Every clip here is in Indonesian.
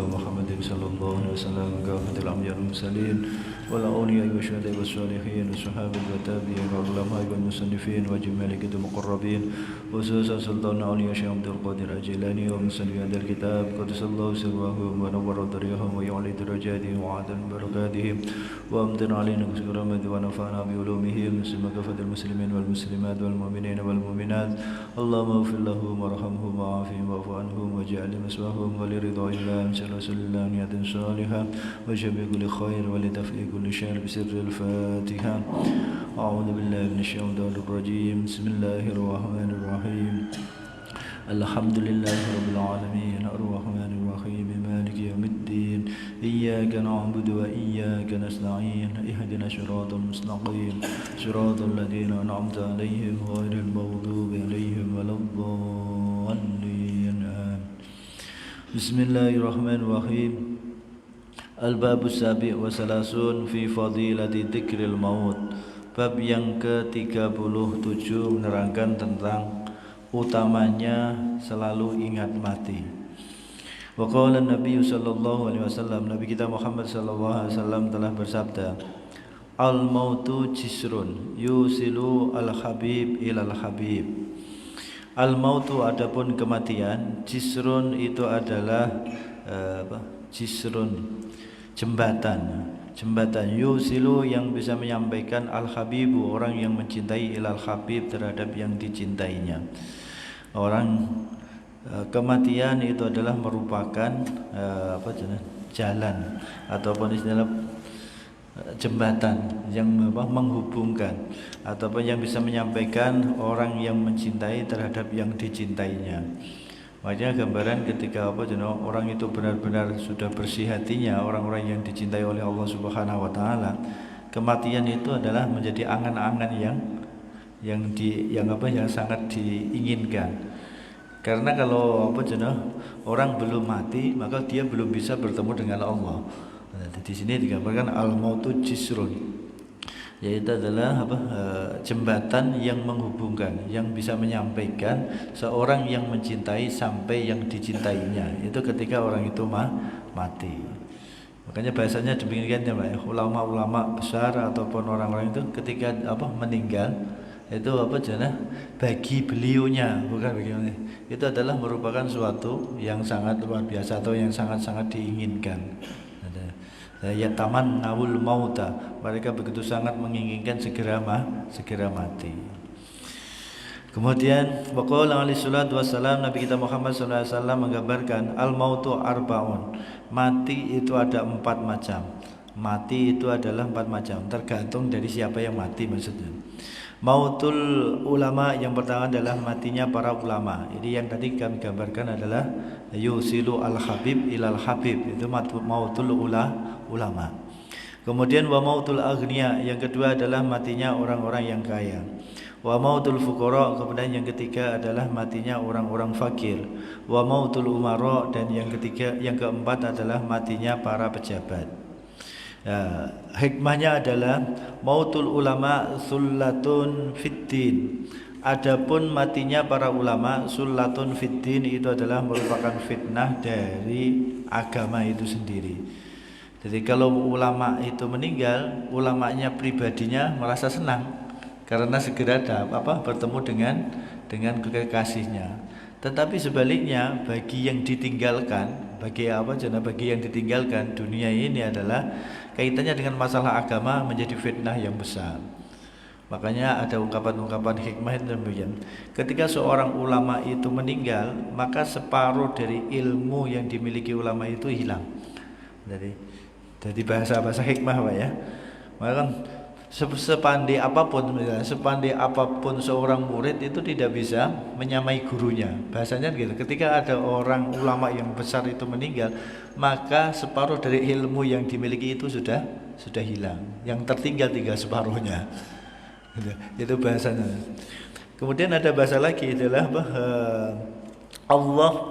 محمد صلى الله عليه وسلم كافة الأنبياء والمرسلين والأولياء والشهداء والصالحين والصحابة والتابعين والعلماء والمصنفين وجميع المقربين خصوصا سلطان الأولياء شيخ عبد القادر الجيلاني ومصنف هذا الكتاب قدس الله سرهم ونور ضريحهم ويعلي درجاتهم وعدل بركاتهم وأمطر علينا بكرامته ونفعنا بعلومهم ثم كافة المسلمين والمسلمات والمؤمنين والمؤمنات اللهم اغفر لهم وارحمهم وعافهم واعف عنهم واجعل مثواهم ولرضا الله ان شاء رسول الله نية صالحة وجمع كل خير ولدفع كل شر بسر الفاتحة. أعوذ بالله من الشيطان الرجيم. بسم الله الرحمن الرحيم. الحمد لله رب العالمين الرحمن الرحيم مالك يوم الدين إياك نعبد وإياك نستعين اهدنا الصراط المستقيم صراط الذين أنعمت عليهم غير المغضوب عليهم ولا الضالين. بسم الله الرحمن الرحيم. Al-Bab As-Sabi' wa Salasun fi Fadilati Dzikril Maut. Bab yang ke-37 menerangkan tentang utamanya selalu ingat mati. Wa qala Nabi sallallahu alaihi wasallam, Nabi kita Muhammad sallallahu alaihi wasallam telah bersabda, al-mautu jisrun yusilu al-habib ilal habib. Al-mautu adapun kematian, jisrun itu adalah jisrun jembatan yusilu yang bisa menyampaikan al-habibu orang yang mencintai ilal habib terhadap yang dicintainya. Orang kematian itu adalah merupakan jalan ataupun istilah jembatan yang menghubungkan ataupun yang bisa menyampaikan orang yang mencintai terhadap yang dicintainya. Makanya gambaran ketika orang itu benar-benar sudah bersih hatinya, orang-orang yang dicintai oleh Allah Subhanahu wa taala, kematian itu adalah menjadi angan-angan yang sangat diinginkan. Karena kalau orang belum mati, maka dia belum bisa bertemu dengan Allah. Nah, di sini digambarkan al-mautu jisrun, yaitu adalah jembatan yang menghubungkan, yang bisa menyampaikan seorang yang mencintai sampai yang dicintainya. Itu ketika orang itu mati. Makanya bahasanya demikian ya, Pak. Ulama-ulama besar ataupun orang-orang itu ketika meninggal itu bagi beliaunya, bukan bagaimana. Itu adalah merupakan suatu yang sangat luar biasa atau yang sangat-sangat diinginkan. Ya taman nawul mauta, mereka begitu sangat menginginkan segera mati. Kemudian waqala alaihi salatu wassalam, Nabi kita Muhammad sallallahu alaihi wasallam menggambarkan al mautu arbaun. Mati itu ada 4 macam. Mati itu adalah 4 macam, tergantung dari siapa yang mati maksudnya. Mautul ulama, yang pertama adalah matinya para ulama. Ini yang tadi kami gambarkan adalah yusilu al-habib ilal habib, itu mautul ulama. Kemudian wa mautul aghnia, yang kedua adalah matinya orang-orang yang kaya. Wa mautul fuqara, kemudian yang ketiga adalah matinya orang-orang fakir. Wa mautul umara, dan yang keempat adalah matinya para pejabat. Ya, hikmahnya adalah mautul ulama sullatun fiddin. Adapun matinya para ulama sullatun fiddin, itu adalah merupakan fitnah dari agama itu sendiri. Jadi kalau ulama itu meninggal, ulamanya pribadinya merasa senang karena segera bertemu dengan kekasihnya. Tetapi sebaliknya bagi yang ditinggalkan, bagi yang ditinggalkan dunia ini adalah kaitannya dengan masalah agama menjadi fitnah yang besar. Makanya ada ungkapan-ungkapan hikmah itu demikian. Ketika seorang ulama itu meninggal, maka separuh dari ilmu yang dimiliki ulama itu hilang. Jadi bahasa hikmah, Pak ya. Maka sepandai apapun seorang murid itu tidak bisa menyamai gurunya. Bahasanya gitu. Ketika ada orang ulama yang besar itu meninggal, maka separuh dari ilmu yang dimiliki itu sudah hilang. Yang tertinggal separuhnya. Itu bahasanya. Kemudian ada bahasa lagi adalah Allah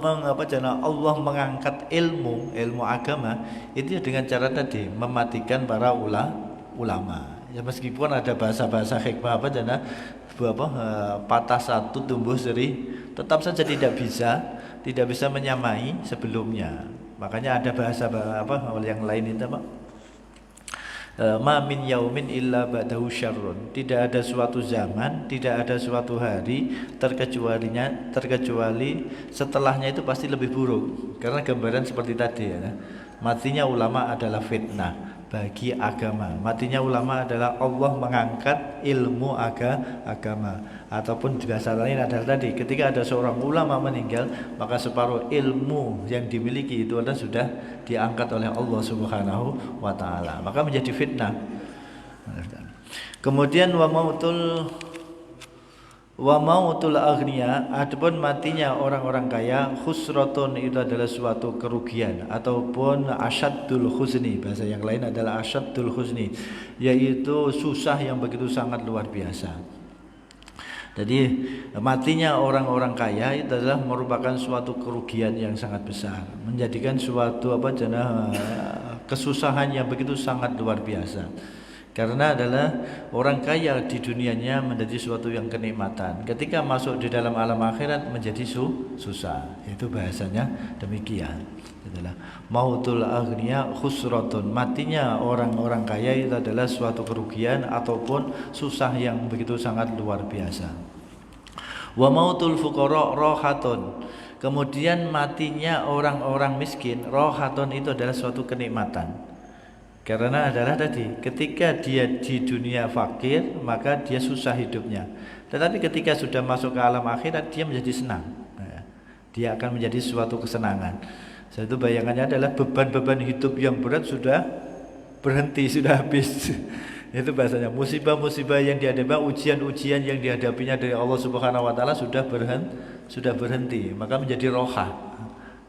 mengangkat ilmu agama itu dengan cara tadi mematikan para ulama. Ya meskipun ada bahasa-bahasa hikmah patah satu tumbuh seri, tetap saja tidak bisa menyamai sebelumnya. Makanya ada bahasa apa yang lain itu apa? Ma min yaumin illa ba'dahu syarrun. Tidak ada suatu zaman, tidak ada suatu hari terkecuali setelahnya itu pasti lebih buruk. Karena gambaran seperti tadi ya. Matinya ulama adalah fitnah bagi agama. Matinya ulama adalah Allah mengangkat ilmu agama. Ataupun juga salah lain adalah tadi ketika ada seorang ulama meninggal, maka separuh ilmu yang dimiliki itu adalah sudah diangkat oleh Allah Subhanahu wa taala. Maka menjadi fitnah. Kemudian wa mautul aghnia, adapun matinya orang-orang kaya, khusratun itu adalah suatu kerugian ataupun asyaddul khuzni, bahasa yang lain adalah asyaddul khuzni, yaitu susah yang begitu sangat luar biasa. Jadi matinya orang-orang kaya itu adalah merupakan suatu kerugian yang sangat besar, menjadikan suatu kesusahan yang begitu sangat luar biasa. Karena adalah orang kaya di dunianya menjadi suatu yang kenikmatan. Ketika masuk di dalam alam akhirat menjadi susah. Itu bahasanya demikian. Itulah mautul aghnia khusratun. Matinya orang-orang kaya itu adalah suatu kerugian ataupun susah yang begitu sangat luar biasa. Wa mautul fuqara rahatun. Kemudian matinya orang-orang miskin, rahatun itu adalah suatu kenikmatan. Karena adalah tadi ketika dia di dunia fakir maka dia susah hidupnya. Tetapi ketika sudah masuk ke alam akhirat dia menjadi senang. Dia akan menjadi suatu kesenangan. Satu bayangannya adalah beban-beban hidup yang berat sudah berhenti, sudah habis. Itu bahasanya musibah-musibah yang dihadapi, ujian-ujian yang dihadapinya dari Allah Subhanahu wa taala sudah berhenti, maka menjadi roha.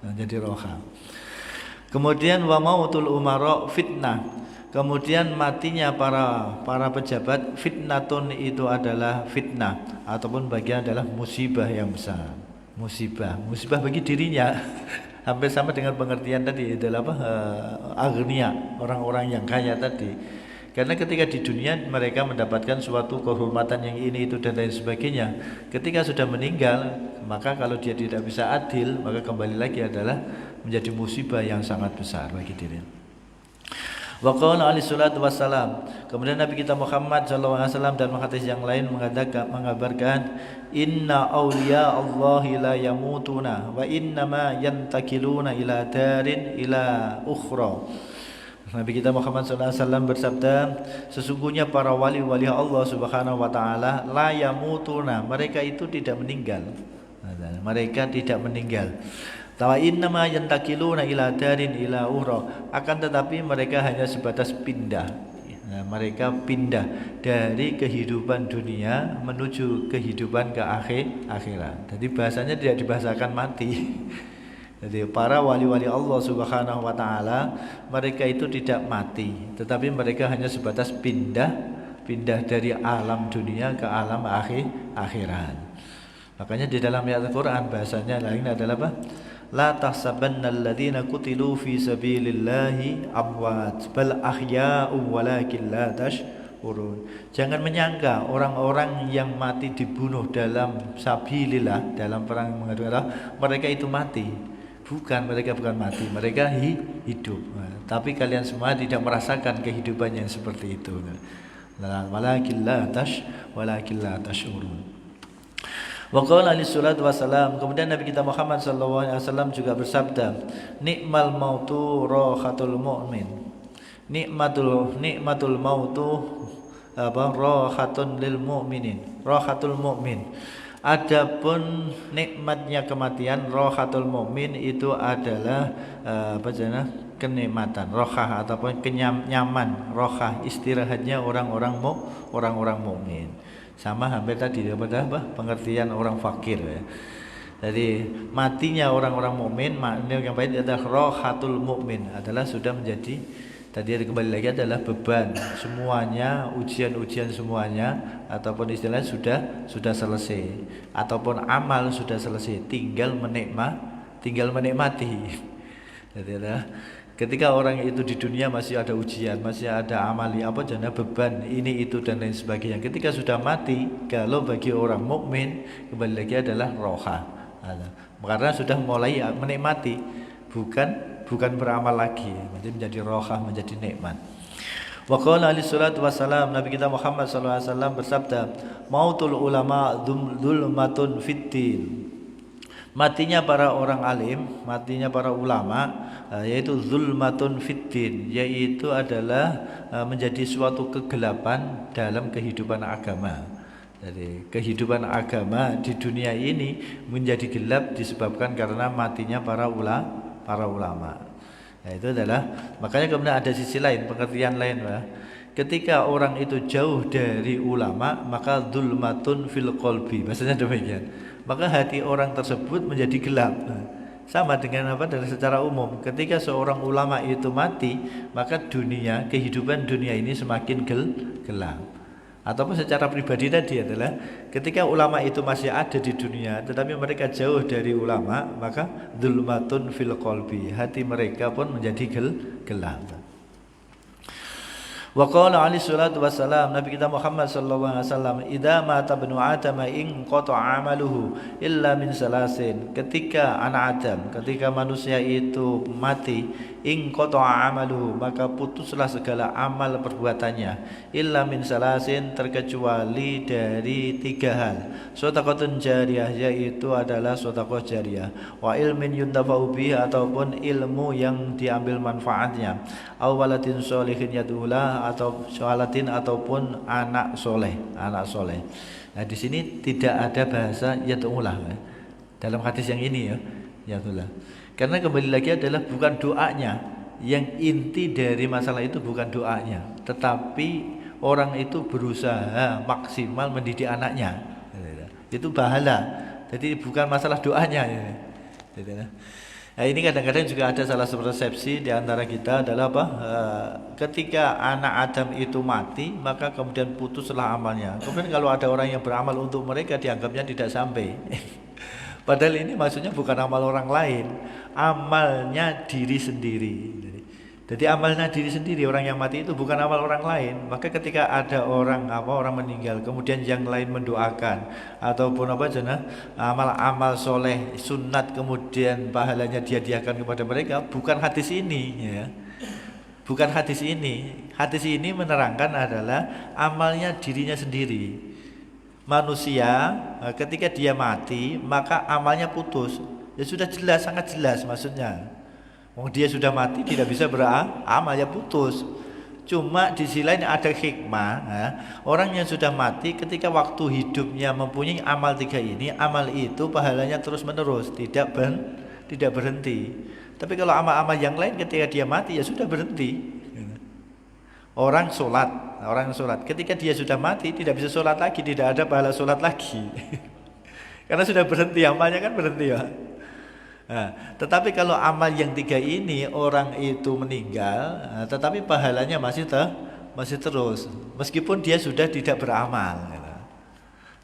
Menjadi roha. Kemudian wa mautul umara fitnah. Kemudian matinya para pejabat, fitnatun itu adalah fitnah ataupun bagian adalah musibah yang besar. Musibah bagi dirinya. Hampir sama dengan pengertian tadi adalah aghnia, orang-orang yang kaya tadi. Karena ketika di dunia mereka mendapatkan suatu kehormatan yang ini itu dan lain sebagainya. Ketika sudah meninggal, maka kalau dia tidak bisa adil, maka kembali lagi adalah menjadi musibah yang sangat besar bagi dirinya. Wa qala alaihi salatu wassalam. Kemudian Nabi kita Muhammad sallallahu alaihi wasallam dan hadis yang lain mengabarkan inna awliya Allahi la yamutuna wa inna ma yantakiluna ila darin ila ukhra. Nabi kita Muhammad SAW bersabda, sesungguhnya para wali-wali Allah Subhanahu wa taala la yamutuna, mereka itu tidak meninggal. Mereka tidak meninggal. Tawa innama yantakiluna ila darin ila ukhra, akan tetapi mereka hanya sebatas pindah. Mereka pindah dari kehidupan dunia menuju kehidupan ke akhirat. Jadi bahasanya tidak dibahasakan mati. Jadi para wali-wali Allah Subhanahu wa taala mereka itu tidak mati, tetapi mereka hanya sebatas pindah dari alam dunia ke alam akhirat. Makanya di dalam ayat Al-Qur'an bahasanya lain adalah apa? La tahsabannal ladzina qutilu fi sabilillahi amwat bal ahya'un walakin la tash'urun. Jangan menyangka orang-orang yang mati dibunuh dalam sabilillah, dalam perang mengadu Allah, mereka itu mati. Bukan, mereka bukan mati, mereka hidup. Tapi kalian semua tidak merasakan kehidupan yang seperti itu. Walakin la tash'urun. Wa qala alaihi salatu wassalam. Kemudian Nabi kita Muhammad sallallahu alaihi wasallam juga bersabda, nikmal mautu rahatul mu'min. Nikmatul mautu rahatun lil mu'minin. Rahatul mu'min. Adapun nikmatnya kematian, rohatul mukmin itu adalah kenikmatan, rohah ataupun kenyaman, rohah istirahatnya orang-orang mukmin. Sama hampir tadi daripada pengertian orang fakir ya. Jadi matinya orang-orang mukmin, makna yang baik adalah rohatul mukmin adalah sudah menjadi tadi kembali lagi adalah beban semuanya, ujian-ujian semuanya ataupun istilahnya sudah selesai ataupun amal sudah selesai, tinggal menikmati. Jadi adalah ketika orang itu di dunia masih ada ujian, masih ada amali beban ini itu dan lain sebagainya. Ketika sudah mati, kalau bagi orang mukmin kembali lagi adalah roha, karena sudah mulai menikmati, bukan bukan beramal lagi, menjadi rohah, menjadi nikmat. Wa qala alaihi salatu wassalam, Nabi kita Muhammad sallallahu alaihi wasallam bersabda, mautul ulama dzulmatun fiddin. Matinya para orang alim, matinya para ulama, yaitu zulmatun fiddin, yaitu adalah menjadi suatu kegelapan dalam kehidupan agama. Jadi kehidupan agama di dunia ini menjadi gelap disebabkan karena matinya para ulama. Nah, itu adalah makanya kemudian ada sisi lain, pengertian lain, Pak. Ketika orang itu jauh dari ulama, maka zulmatun fil qalbi, maksudnya demikian. Maka hati orang tersebut menjadi gelap. Sama dengan apa? Dari secara umum, ketika seorang ulama itu mati, maka dunia, kehidupan dunia ini semakin gelap. Ataupun secara pribadi tadi adalah ketika ulama itu masih ada di dunia, tetapi mereka jauh dari ulama, maka dzulmatun fil qalbi, hati mereka pun menjadi gelap. Wa qala alaihi salatu wassalam, Nabi kita Muhammad sallallahu alaihi wasallam, idza mata ibnu adam in qata'a amaluhu illa min salasin. Ketika anak Adam, ketika manusia itu mati, in qata'a amaluhu, maka putuslah segala amal perbuatannya, illa min salasin, terkecuali dari 3 hal. Shadaqatun jariyah, yaitu adalah sedekah jariyah, wa ilmin yuntafa'u bihi, ataupun ilmu yang diambil manfaatnya, aw waladin sholihin yad'ulah, atau syalatin, ataupun anak soleh. Nah di sini tidak ada bahasa yad'ulah dalam hadis yang ini, ya yad'ulah, karena kembali lagi adalah bukan doanya. Yang inti dari masalah itu bukan doanya, tetapi orang itu berusaha maksimal mendidik anaknya, itu pahala. Jadi bukan masalah doanya ya. Nah ini kadang-kadang juga ada salah satu persepsi di antara kita adalah apa? Ketika anak Adam itu mati, maka kemudian putuslah amalnya. Kemudian kalau ada orang yang beramal untuk mereka, dianggapnya tidak sampai. Padahal ini maksudnya bukan amal orang lain, amalnya diri sendiri. Jadi amalnya diri sendiri, orang yang mati itu bukan amal orang lain. Maka ketika ada orang meninggal, kemudian yang lain mendoakan ataupun amal-amal soleh sunat, kemudian pahalanya dia-diakan kepada mereka, bukan hadis ini, ya. Bukan hadis ini. Hadis ini menerangkan adalah amalnya dirinya sendiri. Manusia ketika dia mati, maka amalnya putus. Ya sudah jelas, sangat jelas maksudnya. Dia sudah mati, tidak bisa beramal, ya putus. Cuma di sisi lain ada hikmah, ya. Orang yang sudah mati ketika waktu hidupnya mempunyai amal 3 ini, amal itu pahalanya terus menerus, tidak berhenti. Tapi kalau amal-amal yang lain ketika dia mati, ya sudah berhenti. Orang sholat, ketika dia sudah mati tidak bisa sholat lagi, tidak ada pahala sholat lagi. Karena sudah berhenti, amalnya kan berhenti, ya. Nah, tetapi kalau amal yang 3 ini orang itu meninggal, tetapi pahalanya masih terus, meskipun dia sudah tidak beramal.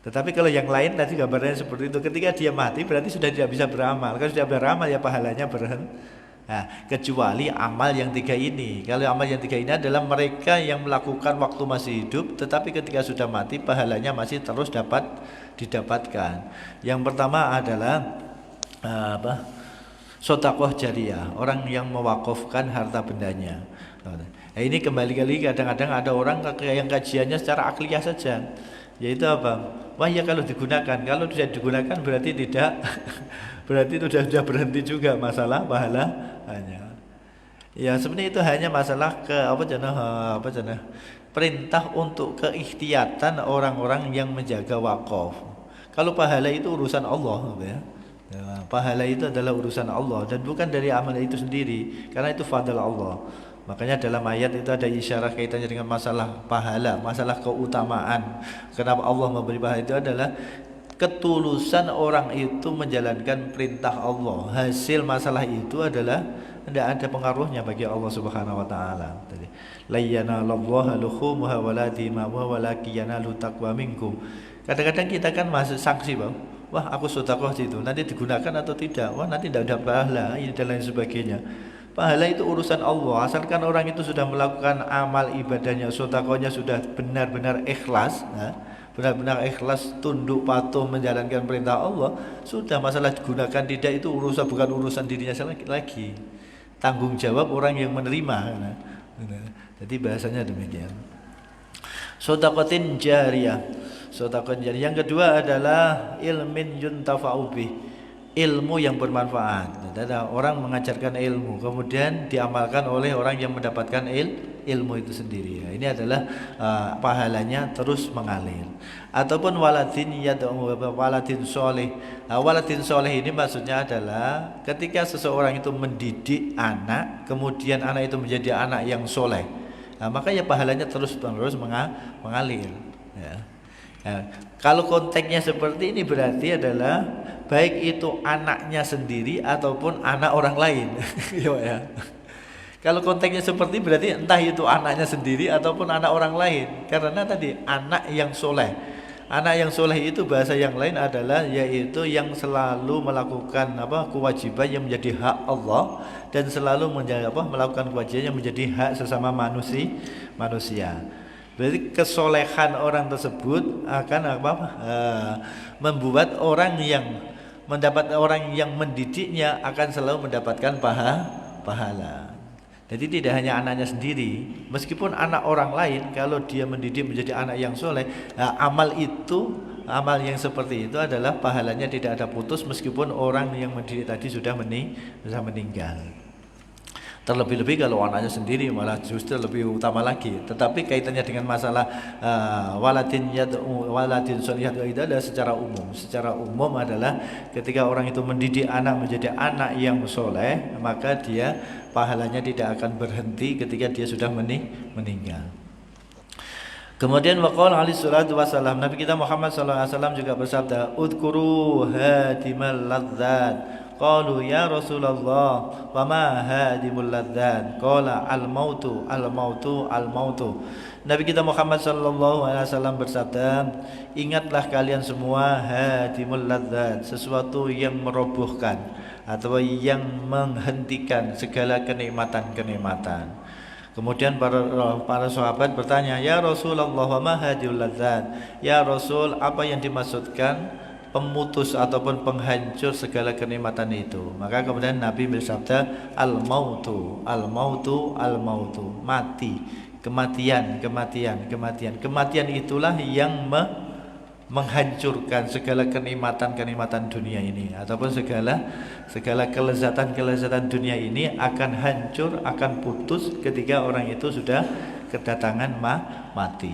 Tetapi kalau yang lain tadi gambarnya seperti itu, ketika dia mati berarti sudah tidak bisa beramal. Kalau sudah beramal ya pahalanya berhenti. Nah, kecuali amal yang 3 ini. Kalau amal yang 3 ini adalah mereka yang melakukan waktu masih hidup, tetapi ketika sudah mati pahalanya masih terus didapatkan. Yang pertama adalah sedekah jariyah, orang yang mewakafkan harta bendanya. Nah, ini kembali kadang-kadang ada orang yang kajiannya secara akliyah saja, yaitu apa? Wah ya kalau tidak digunakan berarti tidak, berarti itu sudah berhenti juga masalah pahala hanya. Ya sebenarnya itu hanya masalah perintah untuk keikhtiatan orang-orang yang menjaga wakaf. Kalau pahala itu urusan Allah, ya. Ya, pahala itu adalah urusan Allah dan bukan dari amal itu sendiri, karena itu fadl Allah. Makanya dalam ayat itu ada isyarat kaitannya dengan masalah pahala, masalah keutamaan. Kenapa Allah memberi pahala itu adalah ketulusan orang itu menjalankan perintah Allah. Hasil masalah itu adalah tidak ada pengaruhnya bagi Allah Subhanahu wa taala. Tadi la yanalallaha luhumuha wala dimamuha walakin yanalu taqwa minkum. Kadang-kadang kita kan masuk sanksi, Bang. Wah aku sedekah situ, nanti digunakan atau tidak? Wah nanti tidak ada pahala, ini dan lain sebagainya. Pahala itu urusan Allah. Asalkan orang itu sudah melakukan amal ibadahnya, sedekahnya sudah benar-benar ikhlas, benar-benar ikhlas, tunduk patuh menjalankan perintah Allah, sudah masalah digunakan tidak itu bukan urusan dirinya lagi. tanggung jawab orang yang menerima. Jadi bahasanya demikian. Shadaqatin jariyah. Shadaqatin jariyah. Yang kedua adalah ilmin yuntafa'u bih, ilmu yang bermanfaat. Ada orang mengajarkan ilmu, kemudian diamalkan oleh orang yang mendapatkan ilmu itu sendiri. Ini adalah pahalanya terus mengalir. Ataupun waladin yad'u, waladin soleh. Waladin soleh ini maksudnya adalah ketika seseorang itu mendidik anak, kemudian anak itu menjadi anak yang soleh, maka ya pahalanya terus mengalir. Ya. Kalau konteksnya seperti ini berarti adalah baik itu anaknya sendiri ataupun anak orang lain. Ya. Kalau konteksnya seperti berarti entah itu anaknya sendiri ataupun anak orang lain. Karena tadi anak yang soleh. Anak yang soleh itu bahasa yang lain adalah yaitu yang selalu melakukan kewajiban yang menjadi hak Allah dan selalu melakukan kewajiban yang menjadi hak sesama manusia. Berarti kesolehan orang tersebut akan membuat orang yang mendidiknya akan selalu mendapatkan pahala. Jadi tidak hanya anaknya sendiri, meskipun anak orang lain kalau dia mendidik menjadi anak yang soleh, amal yang seperti itu adalah pahalanya tidak ada putus meskipun orang yang mendidik tadi sudah meninggal. Terlebih-lebih kalau anaknya sendiri malah justru lebih utama lagi. Tetapi kaitannya dengan masalah waladin solihah itu adalah secara umum. Secara umum adalah ketika orang itu mendidik anak menjadi anak yang soleh, maka dia pahalanya tidak akan berhenti ketika dia sudah meninggal. Kemudian waqala alaihi salatu wasallam, Nabi kita Muhammad sallallahu alaihi wasallam juga bersabda, "Udhkuru hadimal ladzat." Qalu ya Rasulullah, wa ma hadimul ladzat? Qala al-mautu, al-mautu, al-mautu. Nabi kita Muhammad sallallahu alaihi wasallam bersabda, ingatlah kalian semua hadimul ladzat, sesuatu yang merobohkan atau yang menghentikan segala kenikmatan-kenikmatan. Kemudian para sahabat bertanya, ya Rasulullah, wa ma hadimul ladzat? Ya Rasul, apa yang dimaksudkan pemutus ataupun penghancur segala kenikmatan itu? Maka kemudian Nabi bersabda, al-mautu, al-mautu, al-mautu, mati, kematian itulah yang menghancurkan segala kenikmatan dunia ini, ataupun segala kelezatan dunia ini akan hancur, akan putus ketika orang itu sudah kedatangan mati.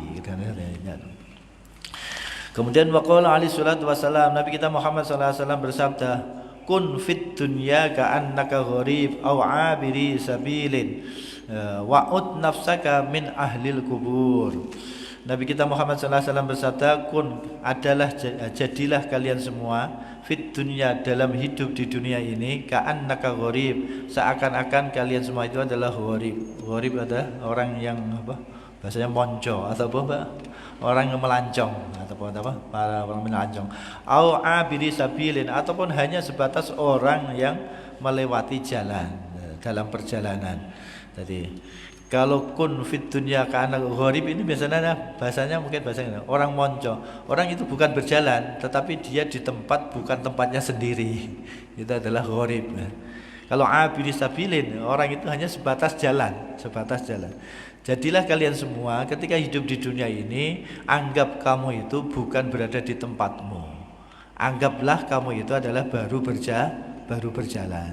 Kemudian waqala alaihi salatu wasallam, Nabi kita Muhammad sallallahu alaihi wasallam bersabda, kun fit dunya ka'annaka gharib aw 'abiri sabilin wa'ud nafsaka min ahlil kubur. Nabi kita Muhammad sallallahu alaihi wasallam bersabda, kun adalah jadilah kalian semua fit dunya, dalam hidup di dunia ini, ka'annaka gharib, seakan-akan kalian semua itu adalah gharib. Gharib adalah orang yang bahasanya monco atau orang yang melancong ataupun para orang melancong. Au abiri sabilin, ataupun hanya sebatas orang yang melewati jalan dalam perjalanan. Jadi kalau kun fit dunya kana gharib ini biasanya bahasanya mungkin bahasanya orang monco. Orang itu bukan berjalan tetapi dia di tempat bukan tempatnya sendiri. Itu adalah gharib. Kalau abiri sabilin, orang itu hanya sebatas jalan. Jadilah kalian semua ketika hidup di dunia ini, anggap kamu itu bukan berada di tempatmu. Anggaplah kamu itu adalah baru berjalan.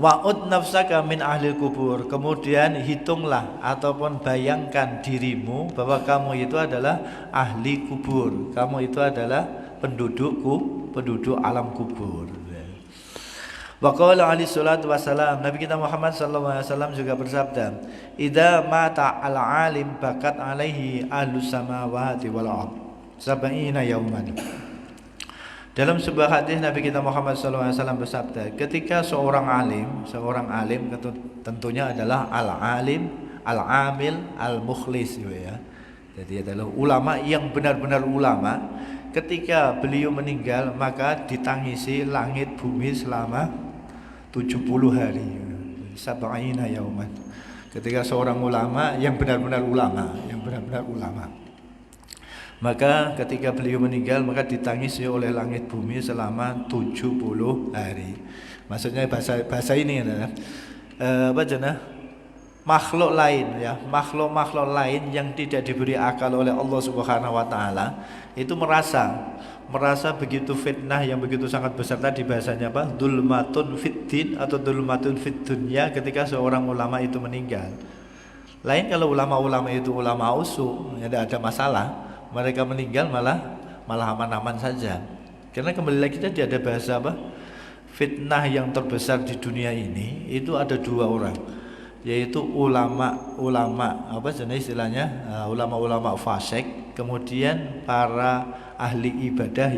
Wa'ud nafsaka min ahli kubur. Kemudian hitunglah ataupun bayangkan dirimu bahwa kamu itu adalah ahli kubur. Kamu itu adalah penduduk alam kubur. Wa qala alaihi salatu wasalam, Nabi kita Muhammad sallallahu alaihi wasallam juga bersabda, idza mata al-alim bakat alaihi ahlus samawati wal ard sab'ina yauman. Dalam sebuah hadis Nabi kita Muhammad sallallahu alaihi wasallam bersabda, ketika seorang alim tentunya adalah al-alim, al-amil, al-mukhlis ya. Jadi adalah ulama yang benar-benar ulama. Ketika beliau meninggal, maka ditangisi langit bumi selama 70 hari. Sab'ina yauman. Ketika seorang ulama yang benar-benar ulama, maka ketika beliau meninggal, maka ditangisi oleh langit bumi selama 70 hari. Maksudnya bahasa ini adalah apa jenah? Makhluk lain ya, makhluk lain yang tidak diberi akal oleh Allah Subhanahu wa taala itu merasa begitu fitnah yang begitu sangat besar tadi, bahasanya apa? Dzulmatun fiddin atau dzulmatun fid dunya, ketika seorang ulama itu meninggal. Lain kalau ulama-ulama itu ulama usul, ya tidak ada masalah, mereka meninggal malah aman-aman saja. Karena kembali lagi tadi ada bahasa apa? Fitnah yang terbesar di dunia ini itu ada dua orang, yaitu ulama apa jenis istilahnya, ulama-ulama fasik, kemudian para ahli ibadah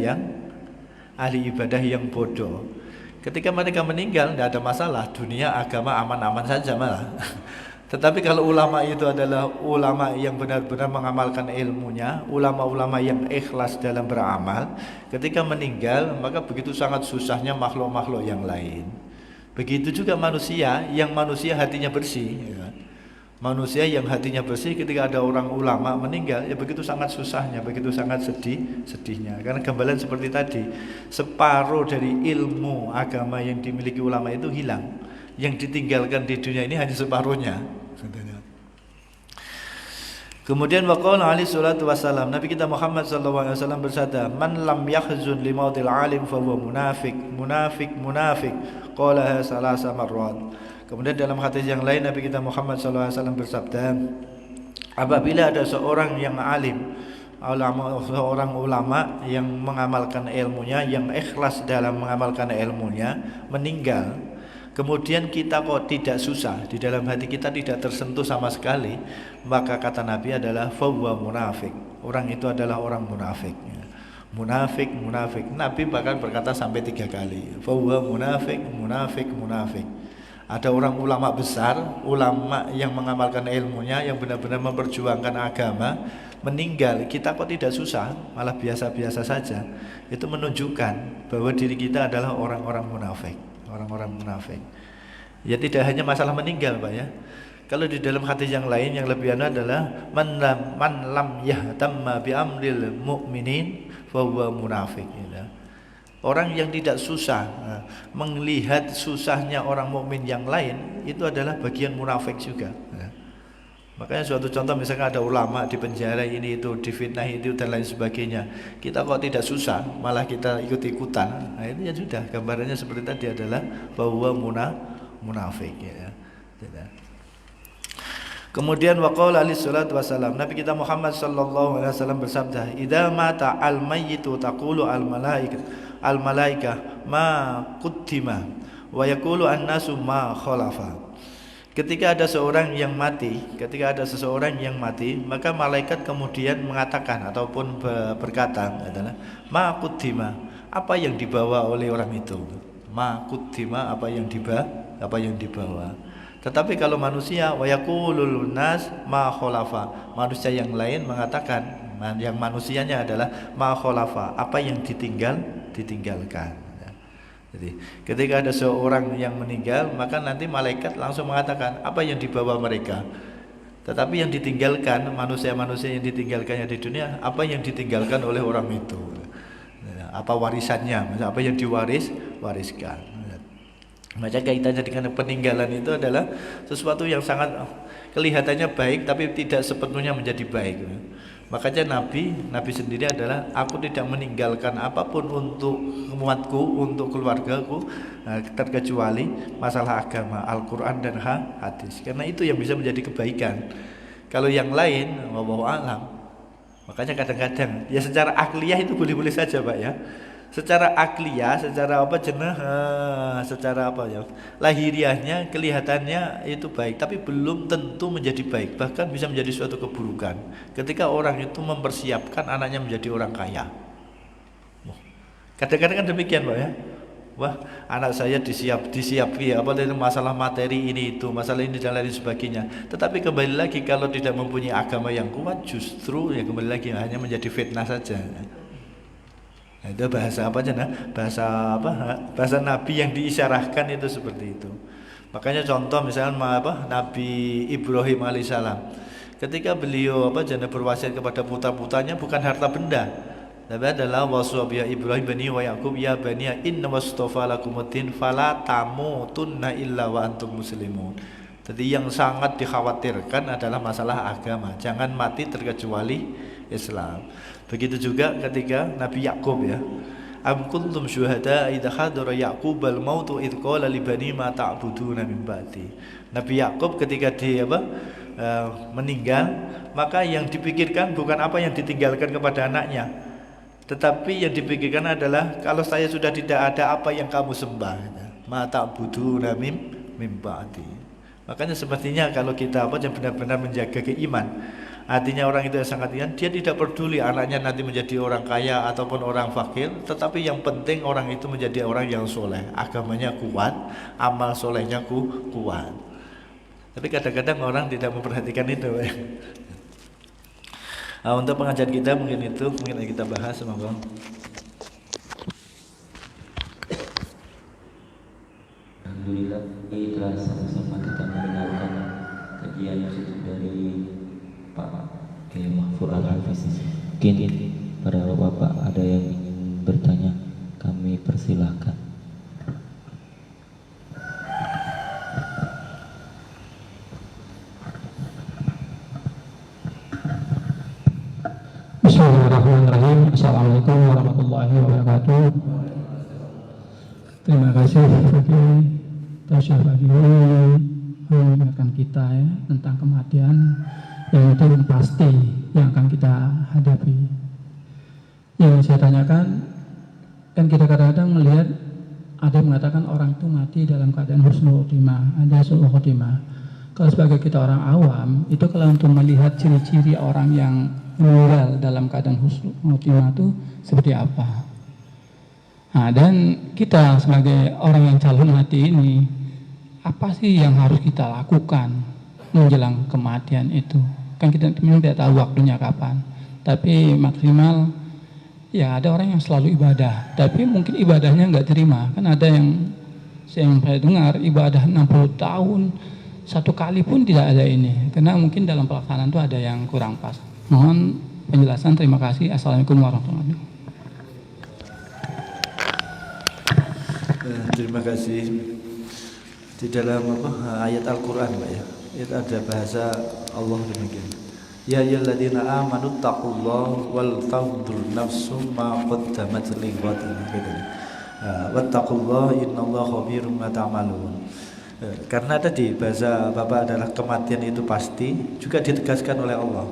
yang bodoh. Ketika mereka meninggal tidak ada masalah, dunia agama aman-aman saja malah. Tetapi kalau ulama itu adalah ulama yang benar-benar mengamalkan ilmunya, ulama-ulama yang ikhlas dalam beramal, ketika meninggal maka begitu sangat susahnya makhluk-makhluk yang lain. Begitu juga manusia hatinya bersih ya. Manusia yang hatinya bersih ketika ada orang ulama meninggal, ya begitu sangat susahnya, begitu sangat sedihnya. Karena gambaran seperti tadi, separuh dari ilmu agama yang dimiliki ulama itu hilang. Yang ditinggalkan di dunia ini hanya separuhnya. Kemudian waqala alaihi salatu wasallam, Nabi kita Muhammad sallallahu alaihi wasallam bersabda, "Man lam yahzun li mautil alim fa huwa munafik." Qalaha salasa marrat. Kemudian dalam hadis yang lain Nabi kita Muhammad sallallahu alaihi wasallam bersabda, apabila ada seorang yang alim, seorang ulama yang mengamalkan ilmunya, yang ikhlas dalam mengamalkan ilmunya, meninggal, kemudian kita kok tidak susah, di dalam hati kita tidak tersentuh sama sekali, maka kata Nabi adalah fahuwa munafik. Orang itu adalah orang munafik. Munafik. Nabi bahkan berkata sampai 3 kali. Fahuwa munafik. Ada orang ulama besar, ulama yang mengamalkan ilmunya, yang benar-benar memperjuangkan agama, meninggal, kita kok tidak susah, malah biasa-biasa saja. Itu menunjukkan bahwa diri kita adalah orang-orang munafik. Ya tidak hanya masalah meninggal Pak ya. Kalau di dalam hadis yang lain yang lebih adalah man lam yahtamma bi amril mu'minin fa huwa munafik ya. Orang yang tidak susah melihat susahnya orang mukmin yang lain, itu adalah bagian munafik juga ya. Makanya suatu contoh, misalkan ada ulama di penjara ini itu, difitnah itu dan lain sebagainya, kita kok tidak susah, malah kita ikut-ikutan. Nah itu ya sudah, gambarannya seperti tadi adalah bahwa munafik ya. Kemudian waqala alaihi salatu wasallam, Nabi kita Muhammad sallallahu alaihi wasallam bersabda, "Idza mata al-mayyitu taqulu al-malaikah ma quddima wa yaqulu an-nasu ma khalafa." Ketika ada seseorang yang mati, maka malaikat kemudian mengatakan ataupun berkata adalah ma quddima, apa yang dibawa oleh orang itu. Ma quddima, apa yang dibawa. Tetapi kalau manusia, wa yaqulul nas ma khalafa, manusia yang lain mengatakan, yang manusianya adalah ma khalafa, apa yang ditinggalkan. Jadi ketika ada seorang yang meninggal, maka nanti malaikat langsung mengatakan apa yang dibawa mereka. Tetapi yang ditinggalkan, manusia-manusia yang ditinggalkannya di dunia, apa yang ditinggalkan oleh orang itu, apa warisannya, apa yang wariskan. Maka kaitannya dengan peninggalan itu adalah sesuatu yang sangat kelihatannya baik tapi tidak sepenuhnya menjadi baik. Makanya Nabi sendiri adalah, aku tidak meninggalkan apapun untuk umatku, untuk keluargaku, terkecuali masalah agama, Al-Quran dan hadis. Karena itu yang bisa menjadi kebaikan. Kalau yang lain, wallahu alam. Makanya kadang-kadang ya secara akliyah itu boleh-boleh saja Pak ya. Secara akliyah, secara lahiriahnya kelihatannya itu baik, tapi belum tentu menjadi baik, bahkan bisa menjadi suatu keburukan ketika orang itu mempersiapkan anaknya menjadi orang kaya. Kadang-kadang kan demikian Pak ya. Wah, anak saya disiapi masalah materi ini itu, masalah ini dan lain sebagainya. Tetapi kembali lagi, kalau tidak mempunyai agama yang kuat, justru ya kembali lagi hanya menjadi fitnah saja. Itu bahasa bahasa Nabi yang diisyarahkan itu seperti itu. Makanya contoh misalnya Nabi Ibrahim alaihissalam, ketika beliau berwasiat kepada putra-putranya bukan harta benda, Tapi adalah waswabiya Ibrahim bani wa Yaqub ya bani inna wastofa lakumuddin fala tamutunna illa wa antum muslimun. Jadi yang sangat dikhawatirkan adalah masalah agama. Jangan mati terkecuali Islam. Begitu juga ketika Nabi Yakub ya. Am kuntum syuhada idza hadara Yaqub al-mautu id qala li bani ma ta'buduna min ba'di. Nabi Yakub ketika dia meninggal, maka yang dipikirkan bukan apa yang ditinggalkan kepada anaknya, tetapi yang dipikirkan adalah kalau saya sudah tidak ada, apa yang kamu sembah? Ma ta'buduna min ba'di. Makanya sepertinya kalau kita benar-benar menjaga keiman, artinya orang itu yang sangat iman, dia tidak peduli anaknya nanti menjadi orang kaya ataupun orang fakir, tetapi yang penting orang itu menjadi orang yang soleh, agamanya kuat, amal solehnya kuat. Tapi kadang-kadang orang tidak memperhatikan itu. Untuk pengajian kita mungkin kita bahas, semoga. Alhamdulillah, kita telah sama-sama kita mendengarkan kajian dari Pak Kiai Mahfur Al-Hafiz. Mungkin para bapak ada yang ingin bertanya, kami persilahkan. Bismillahirrahmanirrahim. Assalamualaikum warahmatullahi wabarakatuh. Terima kasih bagi Tasyah bagi mengingatkan kita ya tentang kematian yang itu pasti yang akan kita hadapi. Yang saya tanyakan, kan kita kadang-kadang melihat ada yang mengatakan orang itu mati dalam keadaan husnul khotimah, ada su'ul khotimah. Kalau sebagai kita orang awam, itu kalau untuk melihat ciri-ciri orang yang meninggal dalam keadaan husnul khotimah itu seperti apa? Nah, dan kita sebagai orang yang calon mati ini, apa sih yang harus kita lakukan menjelang kematian itu? Kan kita memang tidak tahu waktunya kapan, tapi maksimal ya ada orang yang selalu ibadah, tapi mungkin ibadahnya nggak terima. Kan ada yang saya dengar ibadah 60 tahun, satu kali pun tidak ada ini, karena mungkin dalam pelaksanaan itu ada yang kurang pas. Mohon penjelasan, terima kasih. Assalamualaikum warahmatullahi wabarakatuh. Terima kasih. Di dalam ayat Al-Quran Pak ya, itu ada bahasa Allah demikian. Ya ayyuhalladzina amanu taqullaha wal tanzur nafsum ma qaddamat lighadin gitu. Wattaqullaha innallaha khabirum bima ta'malun. Karena tadi bahasa Bapak adalah kematian itu pasti, juga ditegaskan oleh Allah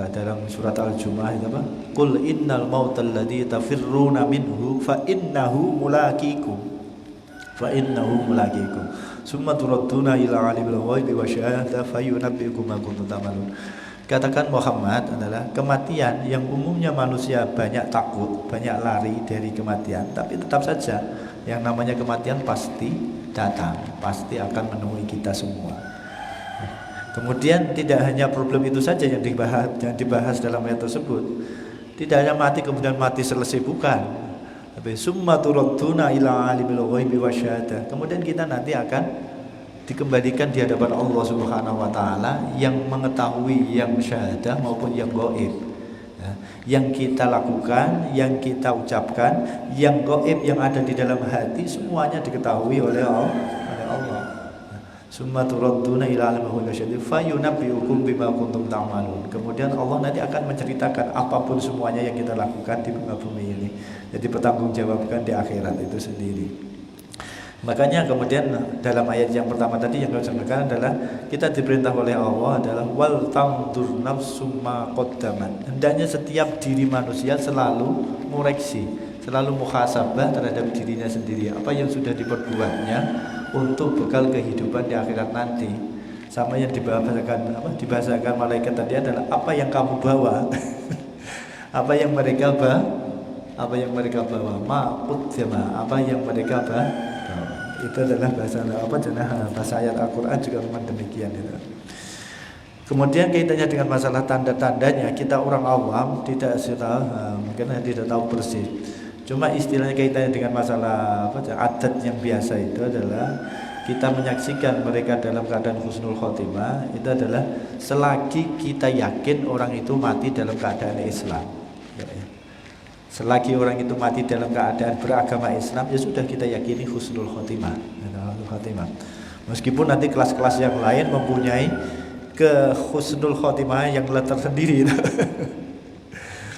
dalam surat Al-Jumu'ah itu Qul innal mautal ladzi tafirruna minhu fa innahu mulaqikum summa turadduna ila alimil ghaibi wasyahada fayunabbiukum ma kuntum ta'malun. Katakan Muhammad adalah kematian yang umumnya manusia banyak takut, banyak lari dari kematian, tapi tetap saja yang namanya kematian pasti datang, pasti akan menemui kita semua. Kemudian tidak hanya problem itu saja yang dibahas dalam ayat tersebut. Tidak hanya mati kemudian mati selesai, bukan. Tapi summa turadduna ila alimil ghaibi wasyahada. Kemudian kita nanti akan dikembalikan di hadapan Allah Subhanahu wa taala yang mengetahui yang syahadah maupun yang gaib. Yang kita lakukan, yang kita ucapkan, yang gaib yang ada di dalam hati semuanya diketahui oleh Allah. Summa turadduna ila alimil ghaibi fayunabbiukum bima kuntum ta'malun. Kemudian Allah nanti akan menceritakan apapun semuanya yang kita lakukan di muka bumi ini. Jadi bertanggungjawabkan di akhirat itu sendiri. Makanya kemudian dalam ayat yang pertama tadi yang kami sampaikan adalah kita diperintah oleh Allah adalah wal tanzur nafsum ma qaddamat. Hendaknya setiap diri manusia selalu mengoreksi, selalu muhasabah terhadap dirinya sendiri, apa yang sudah diperbuatnya untuk bekal kehidupan di akhirat nanti. Sama yang dibahasakan malaikat tadi adalah apa yang kamu bawa. apa yang mereka bawa ma'udzama, apa yang mereka bawa. Itu adalah bahasa ayat Al-Quran juga memang demikian itu. Kemudian kaitannya dengan masalah tanda-tandanya, kita orang awam mungkin tidak tahu persis. Cuma istilahnya kaitannya dengan masalah adat yang biasa itu adalah kita menyaksikan mereka dalam keadaan husnul khotimah itu adalah selagi kita yakin orang itu mati dalam keadaan Islam. Selagi orang itu mati dalam keadaan beragama Islam, ya sudah kita yakini husnul khotimah. Meskipun nanti kelas-kelas yang lain mempunyai ke husnul khotimah yang tersendiri.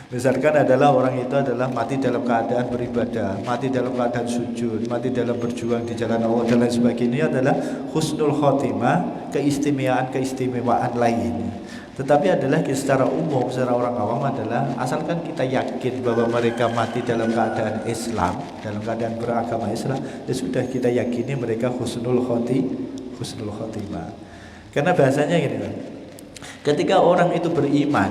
Misalkan adalah orang itu adalah mati dalam keadaan beribadah, mati dalam keadaan sujud, mati dalam berjuang di jalan Allah dan lain sebagainya adalah husnul khotimah, keistimewaan lain. Tetapi adalah secara umum, secara orang awam adalah asalkan kita yakin bahwa mereka mati dalam keadaan Islam, dalam keadaan beragama Islam, ya sudah kita yakini mereka husnul khotimah. Karena bahasanya gini kan, ketika orang itu beriman,